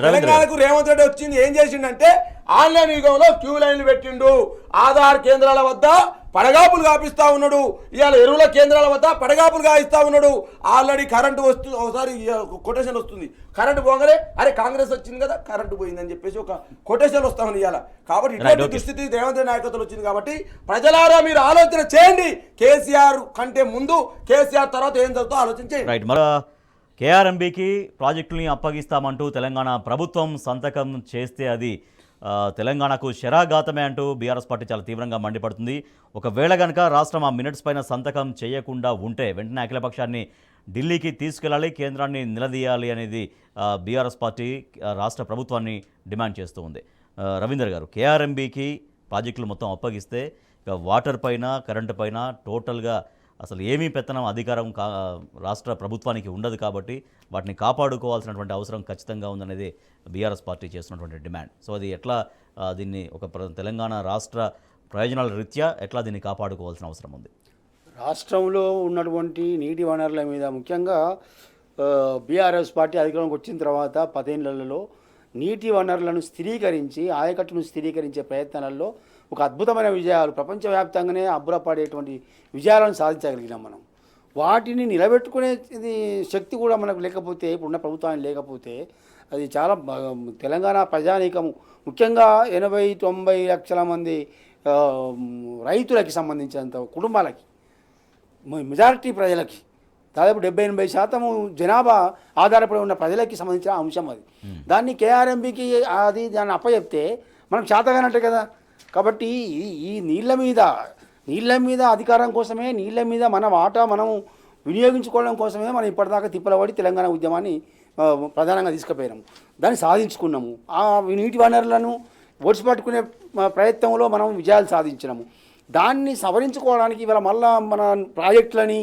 తెలంగాణకు రేవంత్ రెడ్డి వచ్చింది ఏం చేసిండంటే ఆన్లైన్ యుగంలో క్యూ లైన్లు పెట్టిండు, ఆధార్ కేంద్రాల వద్ద పడగాపులు కాపిస్తా ఉన్నాడు, ఇవాళ ఎరువుల కేంద్రాల వద్ద పడగాపులు కాయిస్తా ఉన్నాడు. ఆల్రెడీ కరెంటు ఒకసారి కొటేషన్ వస్తుంది, కరెంటు పోగానే అరే కాంగ్రెస్ వచ్చింది కదా కరెంటు పోయిందని చెప్పేసి ఒక కొటేషన్ వస్తా ఉంది ఇవాళ. కాబట్టి ఇటువంటి దుస్థితి రేవంత్ రెడ్డి నాయకత్వంలో వచ్చింది. కాబట్టి ప్రజలారా మీరు ఆలోచన చేయండి, కేసీఆర్ కంటే ముందు కేసీఆర్ తర్వాత ఏం జరుగుతుందో ఆలోచించండి. కేఆర్ఎంబీకి ప్రాజెక్టుల్ని అప్పగిస్తామంటూ తెలంగాణ ప్రభుత్వం సంతకం చేస్తే అది తెలంగాణకు శరాఘాతమే అంటూ బీఆర్ఎస్ పార్టీ చాలా తీవ్రంగా మండిపడుతుంది. ఒకవేళ కనుక రాష్ట్రం ఆ మినిట్స్ పైన సంతకం చేయకుండా ఉంటే వెంటనే అఖిలపక్షాన్ని ఢిల్లీకి తీసుకెళ్లాలి, కేంద్రాన్ని నిలదీయాలి అనేది బీఆర్ఎస్ పార్టీ రాష్ట్ర ప్రభుత్వాన్ని డిమాండ్ చేస్తూ ఉంది. రవీందర్ గారు, కేఆర్ఎంబీకి ప్రాజెక్టులు మొత్తం అప్పగిస్తే ఇక వాటర్ పైన కరెంటు పైన టోటల్గా అసలు ఏమీ పెత్తనం అధికారం రాష్ట్ర ప్రభుత్వానికి ఉండదు. కాబట్టి వాటిని కాపాడుకోవాల్సినటువంటి అవసరం ఖచ్చితంగా ఉందనేది బీఆర్ఎస్ పార్టీ చేస్తున్నటువంటి డిమాండ్. సో అది ఎట్లా దీన్ని ఒక తెలంగాణ రాష్ట్ర ప్రయోజనాల రీత్యా ఎట్లా దీన్ని కాపాడుకోవాల్సిన అవసరం ఉంది? రాష్ట్రంలో ఉన్నటువంటి నీటి వనరుల మీద ముఖ్యంగా బీఆర్ఎస్ పార్టీ అధికారంలోకి వచ్చిన తర్వాత 10 ఏళ్లలో నీటి వనరులను స్థిరీకరించి ఆయకట్టును స్థిరీకరించే ప్రయత్నాలలో ఒక అద్భుతమైన విజయాలు ప్రపంచవ్యాప్తంగానే అబ్బురపడేటువంటి విజయాలను సాధించగలిగినాం మనం. వాటిని నిలబెట్టుకునే శక్తి కూడా మనకు లేకపోతే, ఇప్పుడున్న ప్రభుత్వానికి లేకపోతే అది చాలా తెలంగాణ ప్రజానీకము ముఖ్యంగా 80-90 లక్షల మంది రైతులకి సంబంధించినంత కుటుంబాలకి, మెజారిటీ ప్రజలకి, దాదాపు 70-80% జనాభా ఆధారపడి ఉన్న ప్రజలకి సంబంధించిన అంశం అది. దాన్ని కేఆర్ఎంబీకి దాన్ని అప్పచెప్తే మనకు చేతగానట్టే కదా. కాబట్టి ఈ నీళ్ళ మీద అధికారం కోసమే, నీళ్ళ మీద మన వాటా మనం వినియోగించుకోవడం కోసమే మనం ఇప్పటిదాకా తిప్పలబడి తెలంగాణ ఉద్యమాన్ని ప్రధానంగా తీసుకుపోయినాము, దాన్ని సాధించుకున్నాము. ఆ నీటి వనరులను ఒడిసిపట్టుకునే ప్రయత్నంలో మనం విజయాలు సాధించినాము. దాన్ని సవరించుకోవడానికి ఇవాళ మళ్ళా మన ప్రాజెక్టులని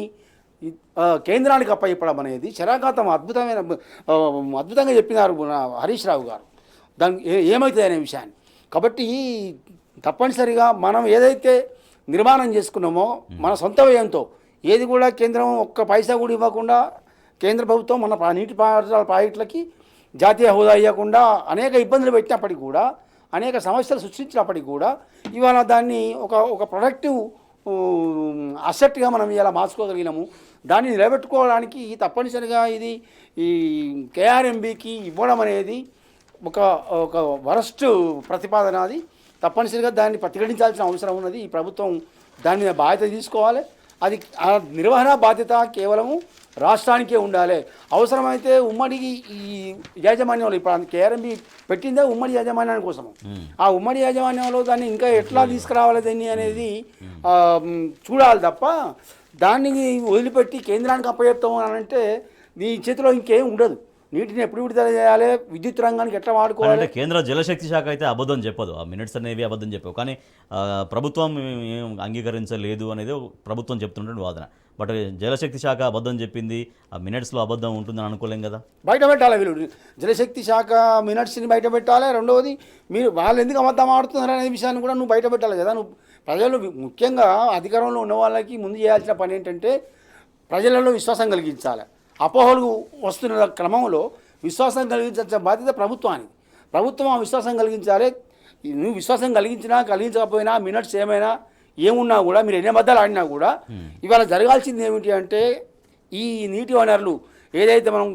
కేంద్రానికి అప్పచెప్పడం అనేది శరాఘాతం. అద్భుతంగా చెప్పినారు హరీష్ రావు గారు దానికి ఏమవుతుంది అనే విషయాన్ని. కాబట్టి తప్పనిసరిగా మనం ఏదైతే నిర్మాణం చేసుకున్నామో మన సొంత వ్యయంతో, ఏది కూడా కేంద్రం ఒక్క పైసా కూడా ఇవ్వకుండా కేంద్ర ప్రభుత్వం మన నీటి పారుదల ప్రాజెక్టులకి జాతీయ హోదా ఇవ్వకుండా అనేక ఇబ్బందులు పెట్టినప్పటికీ కూడా, అనేక సమస్యలు సృష్టించినప్పటికీ కూడా ఇవాళ దాన్ని ఒక ప్రొడక్టివ్ అసెట్గా మనం ఇలా మార్చుకోగలిగినాము. దాన్ని నిలబెట్టుకోవడానికి తప్పనిసరిగా ఇది ఈ కేఆర్ఎంబీకి ఇవ్వడం అనేది ఒక వరస్ట్ ప్రతిపాదన. అది తప్పనిసరిగా దాన్ని ప్రతిఘటించాల్సిన అవసరం ఉన్నది. ఈ ప్రభుత్వం దాని మీద బాధ్యత తీసుకోవాలి. అది ఆ నిర్వహణ బాధ్యత కేవలము రాష్ట్రానికే ఉండాలి. అవసరమైతే ఉమ్మడి ఈ యాజమాన్యంలో, ఇప్పుడు కేఆర్ఎంబీ పెట్టిందే ఉమ్మడి యాజమాన్యాని కోసము. ఆ ఉమ్మడి యాజమాన్యంలో దాన్ని ఇంకా ఎట్లా తీసుకురావాలి దాన్ని అనేది చూడాలి తప్ప దాన్ని వదిలిపెట్టి కేంద్రానికి అప్పచెప్తాము అని అంటే నీ చేతిలో ఇంకేం ఉండదు. నీటిని ఎప్పుడు విడుదల చేయాలి, విద్యుత్ రంగానికి ఎట్లా వాడుకోవాలి. కేంద్ర జలశక్తి శాఖ అయితే అబద్ధం చెప్పదు, ఆ మినిట్స్ అనేవి అబద్ధం చెప్పవు. కానీ ప్రభుత్వం అంగీకరించలేదు అనేది ప్రభుత్వం చెప్తుంటే వాదన. బట్ జలశక్తి శాఖ అబద్ధం చెప్పింది, ఆ మినిట్స్లో అబద్ధం ఉంటుందని అనుకోలేం కదా. బయట పెట్టాలి వీళ్ళు, జలశక్తి శాఖ మినిట్స్ని బయట పెట్టాలి. రెండవది మీరు వాళ్ళు ఎందుకు అబద్ధం ఆడుతున్నారు అనే విషయాన్ని కూడా నువ్వు బయట పెట్టాలి కదా. నువ్వు ప్రజలు ముఖ్యంగా అధికారంలో ఉన్న వాళ్ళకి ముందు చేయాల్సిన పని ఏంటంటే ప్రజలలో విశ్వాసం కలిగించాలి. అపోహలు వస్తున్న క్రమంలో విశ్వాసం కలిగించాల్సిన బాధ్యత ప్రభుత్వానికి. ప్రభుత్వం ఆ విశ్వాసం కలిగించాలి. నువ్వు విశ్వాసం కలిగించకపోయినా మినిట్స్ ఏమున్నా కూడా, మీరు ఎన్ని అబద్ధాలు ఆడినా కూడా ఇవాళ జరగాల్సింది ఏమిటి అంటే ఈ నీటి వనరులు ఏదైతే మనం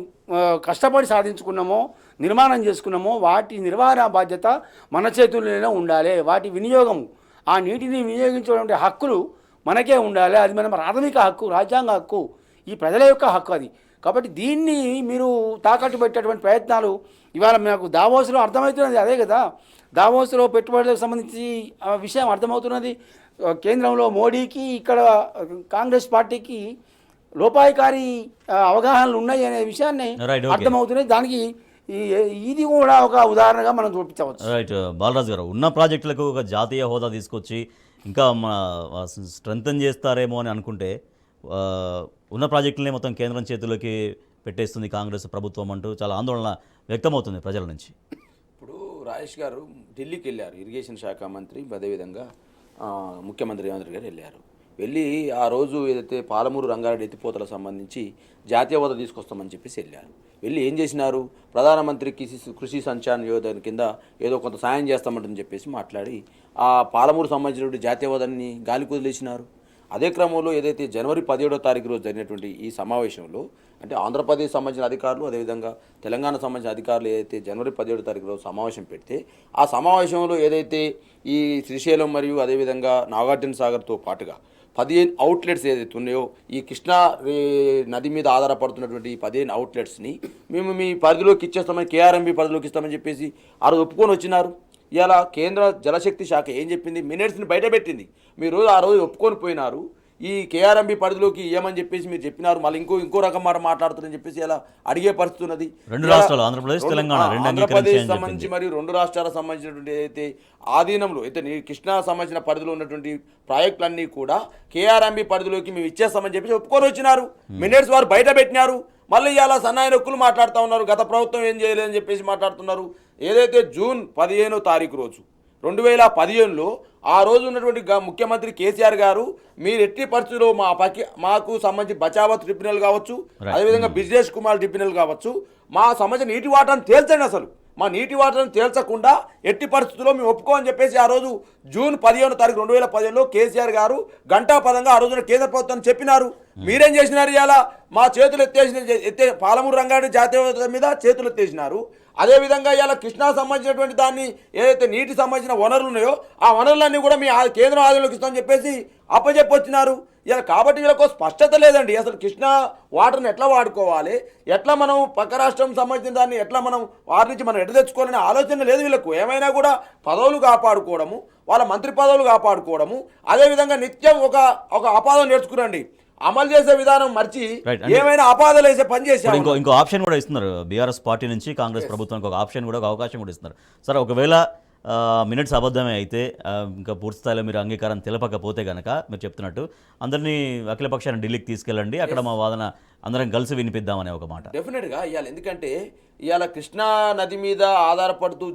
కష్టపడి సాధించుకున్నామో నిర్మాణం చేసుకున్నామో వాటి నిర్వహణ బాధ్యత మన చేతుల్లోనే ఉండాలి. వాటి వినియోగం, ఆ నీటిని వినియోగించే హక్కులు మనకే ఉండాలి. అది మన ప్రాథమిక హక్కు, రాజ్యాంగ హక్కు, ఈ ప్రజల యొక్క హక్కు అది. కాబట్టి దీన్ని మీరు తాకట్టు పెట్టేటువంటి ప్రయత్నాలు ఇవాళ నాకు దావోస్లో అర్థమవుతున్నది అదే కదా. దావోస్లో పెట్టుబడులకు సంబంధించి విషయం అర్థమవుతున్నది. కేంద్రంలో మోడీకి, ఇక్కడ కాంగ్రెస్ పార్టీకి లోపాయికారి అవగాహనలు ఉన్నాయి అనే విషయాన్ని అర్థమవుతున్నాయి. దానికి ఇది కూడా ఒక ఉదాహరణగా మనం చూపించవచ్చు. రైట్ బాలరాజు గారు, ఉన్న ప్రాజెక్టులకు ఒక జాతీయ హోదా తీసుకొచ్చి ఇంకా స్ట్రెంథన్ చేస్తారేమో అని అనుకుంటే ఉన్న ప్రాజెక్టులనే మొత్తం కేంద్రం చేతుల్లోకి పెట్టేస్తుంది కాంగ్రెస్ ప్రభుత్వం అంటూ చాలా ఆందోళన వ్యక్తమవుతుంది ప్రజల నుంచి. ఇప్పుడు రాజేష్ గారు ఢిల్లీకి వెళ్ళారు, ఇరిగేషన్ శాఖ మంత్రి, అదేవిధంగా ముఖ్యమంత్రి రేవంత్ రెడ్డి గారు వెళ్ళారు. వెళ్ళి ఆ రోజు ఏదైతే పాలమూరు రంగారెడ్డి ఎత్తిపోతలకు సంబంధించి జాతీయ హోదా తీసుకొస్తామని చెప్పేసి వెళ్ళారు. వెళ్ళి ఏం చేసినారు, ప్రధానమంత్రి కృషి సంచాన్ యోజన కింద ఏదో కొంత సాయం చేస్తామంటని చెప్పేసి మాట్లాడి ఆ పాలమూరు సంబంధించినటువంటి జాతీయ హోదాని గాలి కుదిలేసినారు. అదే క్రమంలో ఏదైతే జనవరి 17వ తారీఖు రోజు జరిగినటువంటి ఈ సమావేశంలో అంటే ఆంధ్రప్రదేశ్ సంబంధించిన అధికారులు, అదేవిధంగా తెలంగాణ సంబంధించిన అధికారులు ఏదైతే జనవరి 17వ తారీఖు రోజు సమావేశం పెడితే ఆ సమావేశంలో ఏదైతే ఈ శ్రీశైలం మరియు అదేవిధంగా నాగార్జున సాగర్తో పాటుగా 15 అవుట్లెట్స్ ఏదైతే ఉన్నాయో ఈ కృష్ణా నది మీద ఆధారపడుతున్నటువంటి ఈ 15 అవుట్లెట్స్ని మేము మీ పరిధిలోకి ఇచ్చేస్తామని, కేఆర్ఎంబీ పరిధిలోకి ఇస్తామని చెప్పేసి ఆ రోజు ఒప్పుకొని వచ్చినారు. ఇలా కేంద్ర జలశక్తి శాఖ ఏం చెప్పింది, మినిట్స్ని బయటపెట్టింది. మీరు ఆ రోజు ఒప్పుకొని పోయినారు, ఈ కేఆర్ఎంబీ పరిధిలోకి ఇవ్వమని చెప్పేసి మీరు చెప్పినారు, మళ్ళీ ఇంకో రకం మాట మాట్లాడుతుందని చెప్పేసి ఇలా అడిగే పరిస్థితి ఉన్నది. రెండు రాష్ట్రాలు ఆంధ్రప్రదేశ్ తెలంగాణ ఆంధ్రప్రదేశ్ సంబంధించి మరియు రెండు రాష్ట్రాలకు సంబంధించినటువంటి ఏదైతే ఆధీనంలో అయితే కృష్ణా సంబంధించిన పరిధిలో ఉన్నటువంటి ప్రాజెక్టులన్నీ కూడా కేఆర్ఎంబీ పరిధిలోకి మేము ఇచ్చేస్తామని చెప్పేసి ఒప్పుకొని వచ్చినారు. మినిట్స్ వారు బయట పెట్టినారు. మళ్ళీ ఇలా సన్నాయి నొక్కులు మాట్లాడుతూ ఉన్నారు, గత ప్రభుత్వం ఏం చేయలేదని చెప్పేసి మాట్లాడుతున్నారు. ఏదైతే జూన్ 15వ తారీఖు రోజు 2015లో ఆ రోజు ఉన్నటువంటి ముఖ్యమంత్రి కేసీఆర్ గారు మీరు ఎట్టి పరిస్థితుల్లో మాకు సంబంధించి బచావత్ ట్రిబ్యునల్ కావచ్చు, అదేవిధంగా బిజినెస్ కుమార్ ట్రిబ్యునల్ కావచ్చు, మా సంబంధించిన నీటి వాటాను తేల్చండి, అసలు మా నీటి వాటాను తేల్చకుండా ఎట్టి పరిస్థితుల్లో మేము ఒప్పుకోమని చెప్పేసి ఆ రోజు జూన్ 15వ తారీఖు 2015లో కేసీఆర్ గారు ఘంటాపదంగా ఆ రోజున కేంద్ర ప్రభుత్వాన్ని చెప్పినారు. మీరేం చేసినారు, ఇలా మా చేతులు ఎత్తే పాలమూరు రంగారెడ్డి జాతీయ మీద చేతులు ఎత్తేసినారు. అదేవిధంగా ఇలా కృష్ణా సంబంధించినటువంటి దాన్ని ఏదైతే నీటి సంబంధించిన వనరులు ఉన్నాయో ఆ వనరులన్నీ కూడా మీ కేంద్రం ఆధీనంలోకి ఇస్తామని చెప్పేసి అప్పచెప్పొచ్చినారు. ఇలా కాబట్టి వీళ్ళకు స్పష్టత లేదండి, అసలు కృష్ణా వాటర్ని ఎట్లా వాడుకోవాలి, ఎట్లా మనం పక్క రాష్ట్రం సంబంధించిన దాన్ని ఎట్లా మనం వారి నుంచి మనం ఎట్లా తెచ్చుకోవాలనే ఆలోచన లేదు వీళ్ళకు. ఏమైనా కూడా పదవులు కాపాడుకోవడము, వాళ్ళ మంత్రి పదవులు కాపాడుకోవడము, అదేవిధంగా నిత్యం ఒక అపాదం నేర్చుకురండి, అమలు చేసే విధానం మర్చి ఏమైనా అపాదాలు వేసే పని చేశారు. ఇంకో ఆప్షన్ కూడా ఇస్తున్నారు బీఆర్ఎస్ పార్టీ నుంచి కాంగ్రెస్ ప్రభుత్వానికి, ఒక ఆప్షన్ కూడా, ఒక అవకాశం కూడా ఇస్తున్నారు. సరే ఒకవేళ మినిట్స్ అబద్ధమే అయితే ఇంకా పూర్తి స్థాయిలో మీరు అంగీకారం తెలపకపోతే కనుక మీరు చెప్తున్నట్టు అందరినీ అఖిలపక్షాన్ని ఢిల్లీకి తీసుకెళ్ళండి, అక్కడ మా వాదన అందరం కలిసి వినిపిద్దామనే ఒక మాట. డెఫినెట్గా ఇవాళ ఎందుకంటే ఇవాళ కృష్ణా నది మీద ఆధారపడుతూ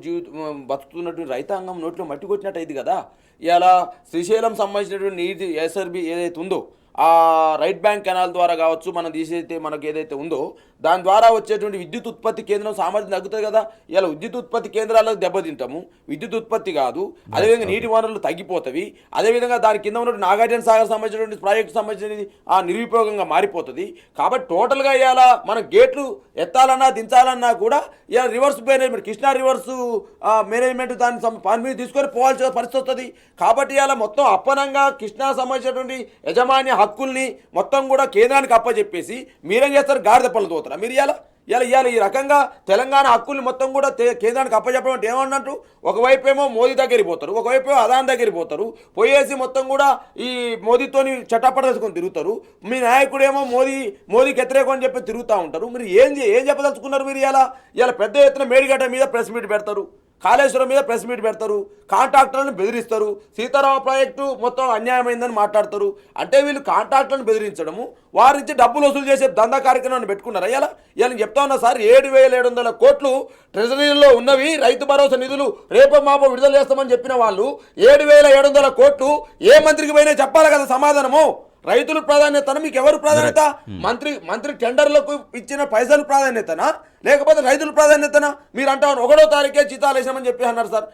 బతుకుతున్నటువంటి రైతాంగం నోట్లో మట్టి కొట్టినట్టు అయింది కదా. ఇవాళ శ్రీశైలం సంబంధించినటువంటి నీటి ఎస్ఆర్బి ఏదైతే ఉందో ఆ రైట్ బ్యాంక్ కెనాల్ ద్వారా కావచ్చు, మనం తీసైతే మనకు ఏదైతే ఉందో దాని ద్వారా వచ్చేటువంటి విద్యుత్ ఉత్పత్తి కేంద్రం సామర్థ్యం తగ్గుతుంది కదా. ఇలా విద్యుత్ ఉత్పత్తి కేంద్రాలకు దెబ్బతింటాము, విద్యుత్ ఉత్పత్తి కాదు, అదేవిధంగా నీటి వనరులు తగ్గిపోతాయి, అదేవిధంగా దాని కింద ఉన్నటువంటి నాగార్జున సాగర్ సంబంధించినటువంటి ప్రాజెక్టు సంబంధించినది ఆ నిరుపయోగంగా మారిపోతుంది. కాబట్టి టోటల్గా ఇవాళ మనం గేట్లు ఎత్తాలన్నా దించాలన్నా కూడా ఇలా reverse management, Krishna reverse management దాన్ని పని మీద తీసుకొని పోవాల్సిన పరిస్థితి వస్తుంది. కాబట్టి ఇలా మొత్తం అప్పనంగా కృష్ణా సంబంధించినటువంటి యజమాన్య హక్కుల్ని మొత్తం కూడా కేంద్రానికి అప్పచెప్పేసి మీరేం చేస్తారు, గాడిద పనులు తోతారా మీరు? ఇవాళ ఈ రకంగా తెలంగాణ హక్కుల్ని మొత్తం కూడా కేంద్రానికి అప్పచెప్పడం అంటే ఏమన్నట్టు, ఒకవైపు ఏమో మోదీ దగ్గరికి పోతారు, ఒకవైపు ఏమో అదాని దగ్గరికి పోతారు, పోయేసి మొత్తం కూడా ఈ మోదీతోని చట్టపడ వేసుకొని తిరుగుతారు. మీ నాయకుడేమో మోదీకి వ్యతిరేకం అని చెప్పి తిరుగుతూ ఉంటారు. మీరు ఏం చెప్పదలుచుకున్నారు? మీరు ఇలా పెద్ద ఎత్తున మేడిగడ్డ మీద ప్రెస్ మీట్ పెడతారు, కాళేశ్వరం మీద ప్రెస్ మీట్ పెడతారు, కాంట్రాక్టర్లను బెదిరిస్తారు, సీతారామ ప్రాజెక్టు మొత్తం అన్యాయమైందని మాట్లాడతారు. అంటే వీళ్ళు కాంట్రాక్టర్లను బెదిరించడము, వారి నుంచి డబ్బులు వసూలు చేసే దందా కార్యక్రమాన్ని పెట్టుకున్నారా? ఇలా చెప్తా ఉన్నా సార్, 7,700 కోట్లు ట్రెజరీలో ఉన్నవి రైతు భరోసా నిధులు రేపో మాపో విడుదల చేస్తామని చెప్పిన వాళ్ళు 7,700 కోట్లు ఏ మంత్రికి పోయినా చెప్పాలి కదా సమాధానము. రైతుల ప్రాధాన్యతనా, మీకు ఎవరు ప్రాధాన్యత? మంత్రి టెండర్లకు ఇచ్చిన పైసలు ప్రాధాన్యతనా, లేకపోతే రైతుల ప్రాధాన్యతనా? మీరు అంటారు 1వ తారీఖే జీతాలు వేసామని చెప్పి అన్నారు సార్.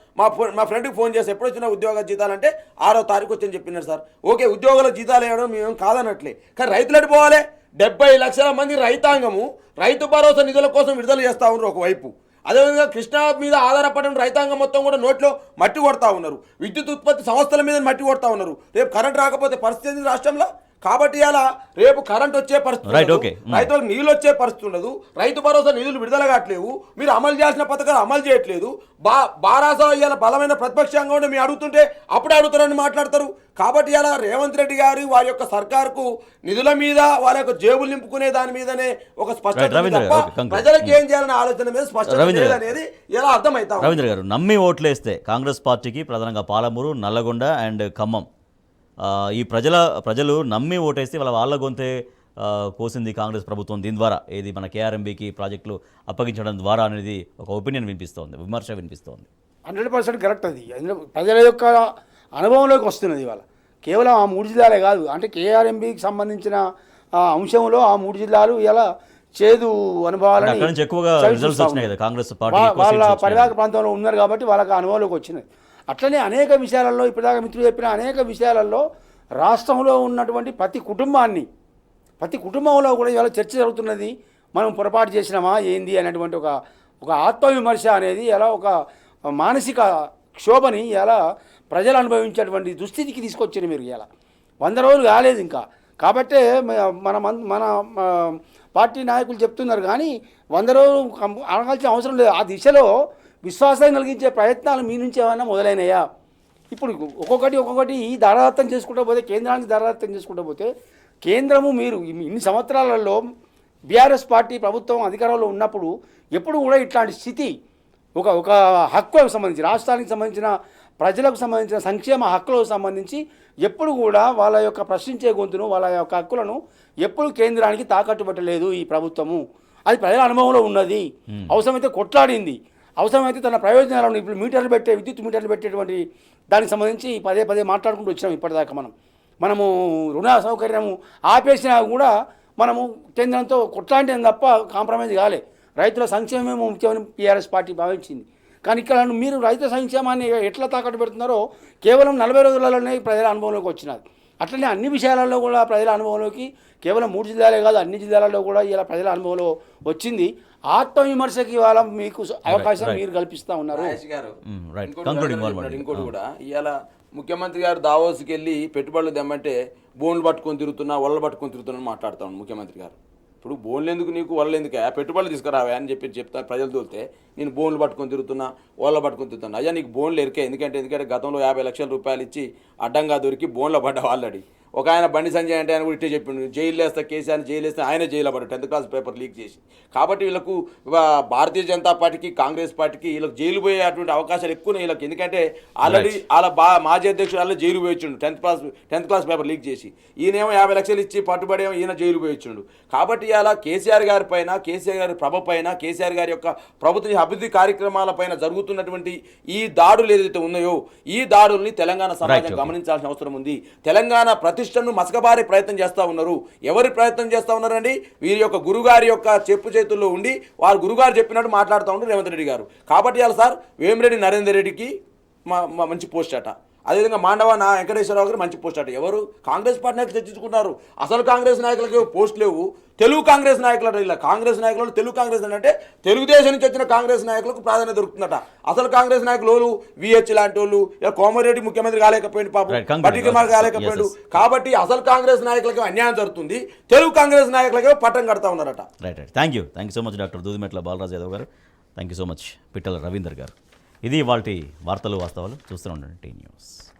మా ఫ్రెండ్కి ఫోన్ చేసి ఎప్పుడు వచ్చిన ఉద్యోగ జీతాలు అంటే 6వ తారీఖు వచ్చని చెప్పినారు సార్. ఓకే, ఉద్యోగుల జీతాలు వేయడం మేము కాదనట్లే, కానీ రైతులు ఎటు పోవాలి? 70 లక్షల మంది రైతాంగము రైతు భరోసా నిధుల కోసం విడుదల చేస్తూ ఉన్నారు ఒకవైపు. అదేవిధంగా కృష్ణా మీద ఆధారపడిన రైతాంగం మొత్తం కూడా నోట్లో మట్టి కొడతా ఉన్నారు. విద్యుత్ ఉత్పత్తి సంస్థల మీద మట్టి కొడతా ఉన్నారు. రేపు కరెంట్ రాకపోతే పరిస్థితి ఏంది రాష్ట్రంలో? కాబట్టి అలా రేపు కరెంట్ వచ్చే పరిస్థితి Right, ఉండదు. okay. రైతులకు నీళ్ళు వచ్చే పరిస్థితి ఉండదు. రైతు భరోసా నిధులు విడుదల కావట్లేవు. మీరు అమలు చేయాల్సిన పథకాలు అమలు చేయట్లేదు. బారాస ఇవాళ బలమైన ప్రతిపక్షంగా ఉండి మీరు అడుగుతుంటే అప్పుడే అడుగుతారని మాట్లాడతారు. కాబట్టి ఇలా రేవంత్ రెడ్డి గారు వారి యొక్క సర్కార్కు నిధుల మీద వాళ్ళ యొక్క జేబులు నింపుకునే దాని మీదనే ఒక స్పష్టత ఉంది రవీంద్ర తప్ప గారు, okay, ప్రజలకు ఏం చేయాలనే ఆలోచన మీద స్పష్టత రవీంద్ర గారు. లేదనేది ఇలా అర్థమవుతా ఉంది. రవీంద్ర గారు, నమ్మి ఓట్లేస్తే కాంగ్రెస్ పార్టీకి ప్రధానంగా పాలమూరు, నల్లగొండ అండ్ ఖమ్మం ఈ ప్రజలు నమ్మి ఓటేస్తే వాళ్ళ గొంతే కోసింది కాంగ్రెస్ ప్రభుత్వం. దీని ద్వారా ఏది మన కేఆర్ఎంబీకి ప్రాజెక్టులు అప్పగించడం ద్వారా అనేది ఒక ఒపీనియన్ వినిపిస్తోంది, విమర్శ వినిపిస్తోంది. 100% కరెక్ట్ అది. అందులో ప్రజల యొక్క అనుభవంలోకి వస్తున్నది ఇవాళ. కేవలం ఆ 3 జిల్లాలే కాదు, అంటే కేఆర్ఎంబీకి సంబంధించిన అంశంలో ఆ 3 జిల్లాలు ఇలా చేదు అనుభవాలని అక్కడి నుంచి ఎక్కువగా రిజల్ట్స్ వచ్చినాయి కదా కాంగ్రెస్ పార్టీ వాళ్ళ పరివాహక ప్రాంతంలో ఉన్నారు కాబట్టి వాళ్ళకి అనుభవంలోకి వచ్చినాయి. అట్లనే అనేక విషయాలలో ఇప్పటిదాకా మిత్రులు చెప్పిన అనేక విషయాలలో రాష్ట్రంలో ఉన్నటువంటి ప్రతి కుటుంబంలో కూడా ఇవాళ చర్చ జరుగుతున్నది. మనం పొరపాటు చేసినామా ఏంది అనేటువంటి ఒక ఆత్మవిమర్శ అనేది ఎలా ఒక మానసిక క్షోభని ఎలా ప్రజలు అనుభవించేటువంటి దుస్థితికి తీసుకొచ్చారు మీరు. ఇలా 100 రోజులు కాలేదు ఇంకా. కాబట్టే మన పార్టీ నాయకులు చెప్తున్నారు కానీ 100 రోజులు అనగాల్సిన అవసరం లేదు. ఆ దిశలో విశ్వాసం కలిగించే ప్రయత్నాలు మీ నుంచి ఏమైనా మొదలైనయా? ఇప్పుడు ఒక్కొక్కటి దారాదత్తం చేసుకుంటూ పోతే, కేంద్రానికి దారాదత్తం చేసుకుంటూ పోతే, కేంద్రము మీరు ఇన్ని సంవత్సరాలలో బీఆర్ఎస్ పార్టీ ప్రభుత్వం అధికారంలో ఉన్నప్పుడు ఎప్పుడు కూడా ఇట్లాంటి స్థితి ఒక హక్కులకు సంబంధించి, రాష్ట్రానికి సంబంధించిన ప్రజలకు సంబంధించిన సంక్షేమ హక్కులకు సంబంధించి ఎప్పుడు కూడా వాళ్ళ యొక్క ప్రశ్నించే గొంతును, వాళ్ళ యొక్క హక్కులను ఎప్పుడు కేంద్రానికి తాకట్టు పెట్టలేదు ఈ ప్రభుత్వము. అది ప్రజల అనుభవంలో ఉన్నది. అవసరమైతే కొట్లాడింది, అవసరమైతే తన ప్రయోజనాలను ఇప్పుడు విద్యుత్ మీటర్లు పెట్టేటువంటి దానికి సంబంధించి పదే మాట్లాడుకుంటూ వచ్చినాం. ఇప్పటిదాకా మనము రుణ సౌకర్యము ఆపేసినా కూడా మనము కేంద్రంతో కొట్లాంటిని తప్ప కాంప్రమైజ్ కాలే. రైతుల సంక్షేమమే ముఖ్యమని టీఆర్ఎస్ పార్టీ భావించింది. కానీ ఇక్కడ మీరు రైతుల సంక్షేమాన్ని ఎట్లా తాకట్టు పెడుతున్నారో కేవలం 40 రోజులలోనే ప్రజల అనుభవంలోకి వచ్చినది. అట్లనే అన్ని విషయాలలో కూడా ప్రజల అనుభవంలోకి కేవలం 3 జిల్లాలే కాదు అన్ని జిల్లాలలో కూడా ఇలా ప్రజల అనుభవంలో వచ్చింది. ఆత్మవిమర్శకి ఇవాళ మీకు అవకాశం మీరు కల్పిస్తూ ఉన్నారు. రాజేష్ గారు, ఇంకోటి కూడా ఇవాళ ముఖ్యమంత్రి గారు దావోస్కి వెళ్ళి పెట్టుబడులు తెమ్మంటే బోన్లు పట్టుకొని తిరుగుతున్నా, వలలు పట్టుకొని తిరుగుతున్నా మాట్లాడుతా ఉన్నాను ముఖ్యమంత్రి గారు. ఇప్పుడు బోన్లు ఎందుకు నీకు, వలలు ఎందుకు, పెట్టుబడులు తీసుకురావా అని చెప్తాను ప్రజలు తోలితే, నేను బోన్లు పట్టుకొని తిరుగుతున్నా, వలలు పట్టుకొని తిరుగుతున్నా. అయ్యా నీకు బోన్లు ఎరికే, ఎందుకంటే గతంలో 50 లక్షల రూపాయలు ఇచ్చి అడ్డంగా దొరికి బోన్లో పడ్డావు ఆల్రెడీ. ఒక ఆయన బండి సంజయ్ అంటే ఆయన కూడా ఇట్టే చెప్పిండు, జైలు వేస్తా కేసీఆర్ జైలు వేస్తే ఆయన జైలు పడ్డాడు 10th క్లాస్ పేపర్ లీక్ చేసి. కాబట్టి వీళ్ళకు భారతీయ జనతా పార్టీకి కాంగ్రెస్ పార్టీకి వీళ్ళకి జైలు పోయే అటువంటి అవకాశాలు ఎక్కువ వీళ్ళకి. ఎందుకంటే ఆల్రెడీ వాళ్ళ మాజీ అధ్యక్షుడు వాళ్ళు జైలు పోయిండు 10th క్లాస్ పేపర్ లీక్ చేసి. ఈయనేమో 50 లక్షలు ఇచ్చి పట్టుబడేమో ఈయన జైలు పోయిండు. కాబట్టి ఇలా కేసీఆర్ గారి పైన, కేసీఆర్ గారి ప్రభ పైన, కేసీఆర్ గారి యొక్క ప్రభుత్వ అభివృద్ధి కార్యక్రమాల పైన జరుగుతున్నటువంటి ఈ దాడులు ఏదైతే ఉన్నాయో ఈ దాడుల్ని తెలంగాణ సమాజం గమనించాల్సిన అవసరం ఉంది. తెలంగాణ ప్రతిష్టను మసకబారే ప్రయత్నం చేస్తూ ఉన్నారు. ఎవరి ప్రయత్నం చేస్తూ ఉన్నారండి? వీరి యొక్క గురుగారి యొక్క చెప్పు చేతుల్లో ఉండి వారు గురుగారు చెప్పినట్టు మాట్లాడుతూ ఉంటారు రేవంత్ రెడ్డి గారు. కాబట్టి ఇలా సార్ వేమిరెడ్డి నరేందర్ రెడ్డికి మంచి పోస్ట్ అట, అదేవిధంగా మాండవ వెంకటేశ్వరరావు గారు మంచి పోస్ట్ అట. ఎవరు? కాంగ్రెస్ పార్టీ నాయకులు చర్చించుకున్నారు. అసలు కాంగ్రెస్ నాయకులకు పోస్ట్ లేవు, తెలుగు కాంగ్రెస్ నాయకులు. ఇలా కాంగ్రెస్ నాయకులు తెలుగు కాంగ్రెస్ అంటే తెలుగుదేశం నుంచి వచ్చిన కాంగ్రెస్ నాయకులకు ప్రాధాన్యత దొరుకుతుందట. అసలు కాంగ్రెస్ నాయకులు విహెచ్ లాంటి వాళ్ళు, ఇలా కోమరెడ్డి ముఖ్యమంత్రి కాలేకపోయింది, పాపం పట్టికమార్ కాలేకపోయాడు. కాబట్టి అసలు కాంగ్రెస్ నాయకులకి అన్యాయం జరుగుతుంది, తెలుగు కాంగ్రెస్ నాయకులకే పట్టం కడతా ఉన్నారట. Right. Thank you so much doctor Dudimetla Balaraju Yadav గారు. థ్యాంక్ యూ సో మచ్ పిట్టల రవీందర్ గారు. ఇది ఇవాల్టి వార్తలు వాస్తవాలు. చూస్తూనే ఉండండి టీ న్యూస్.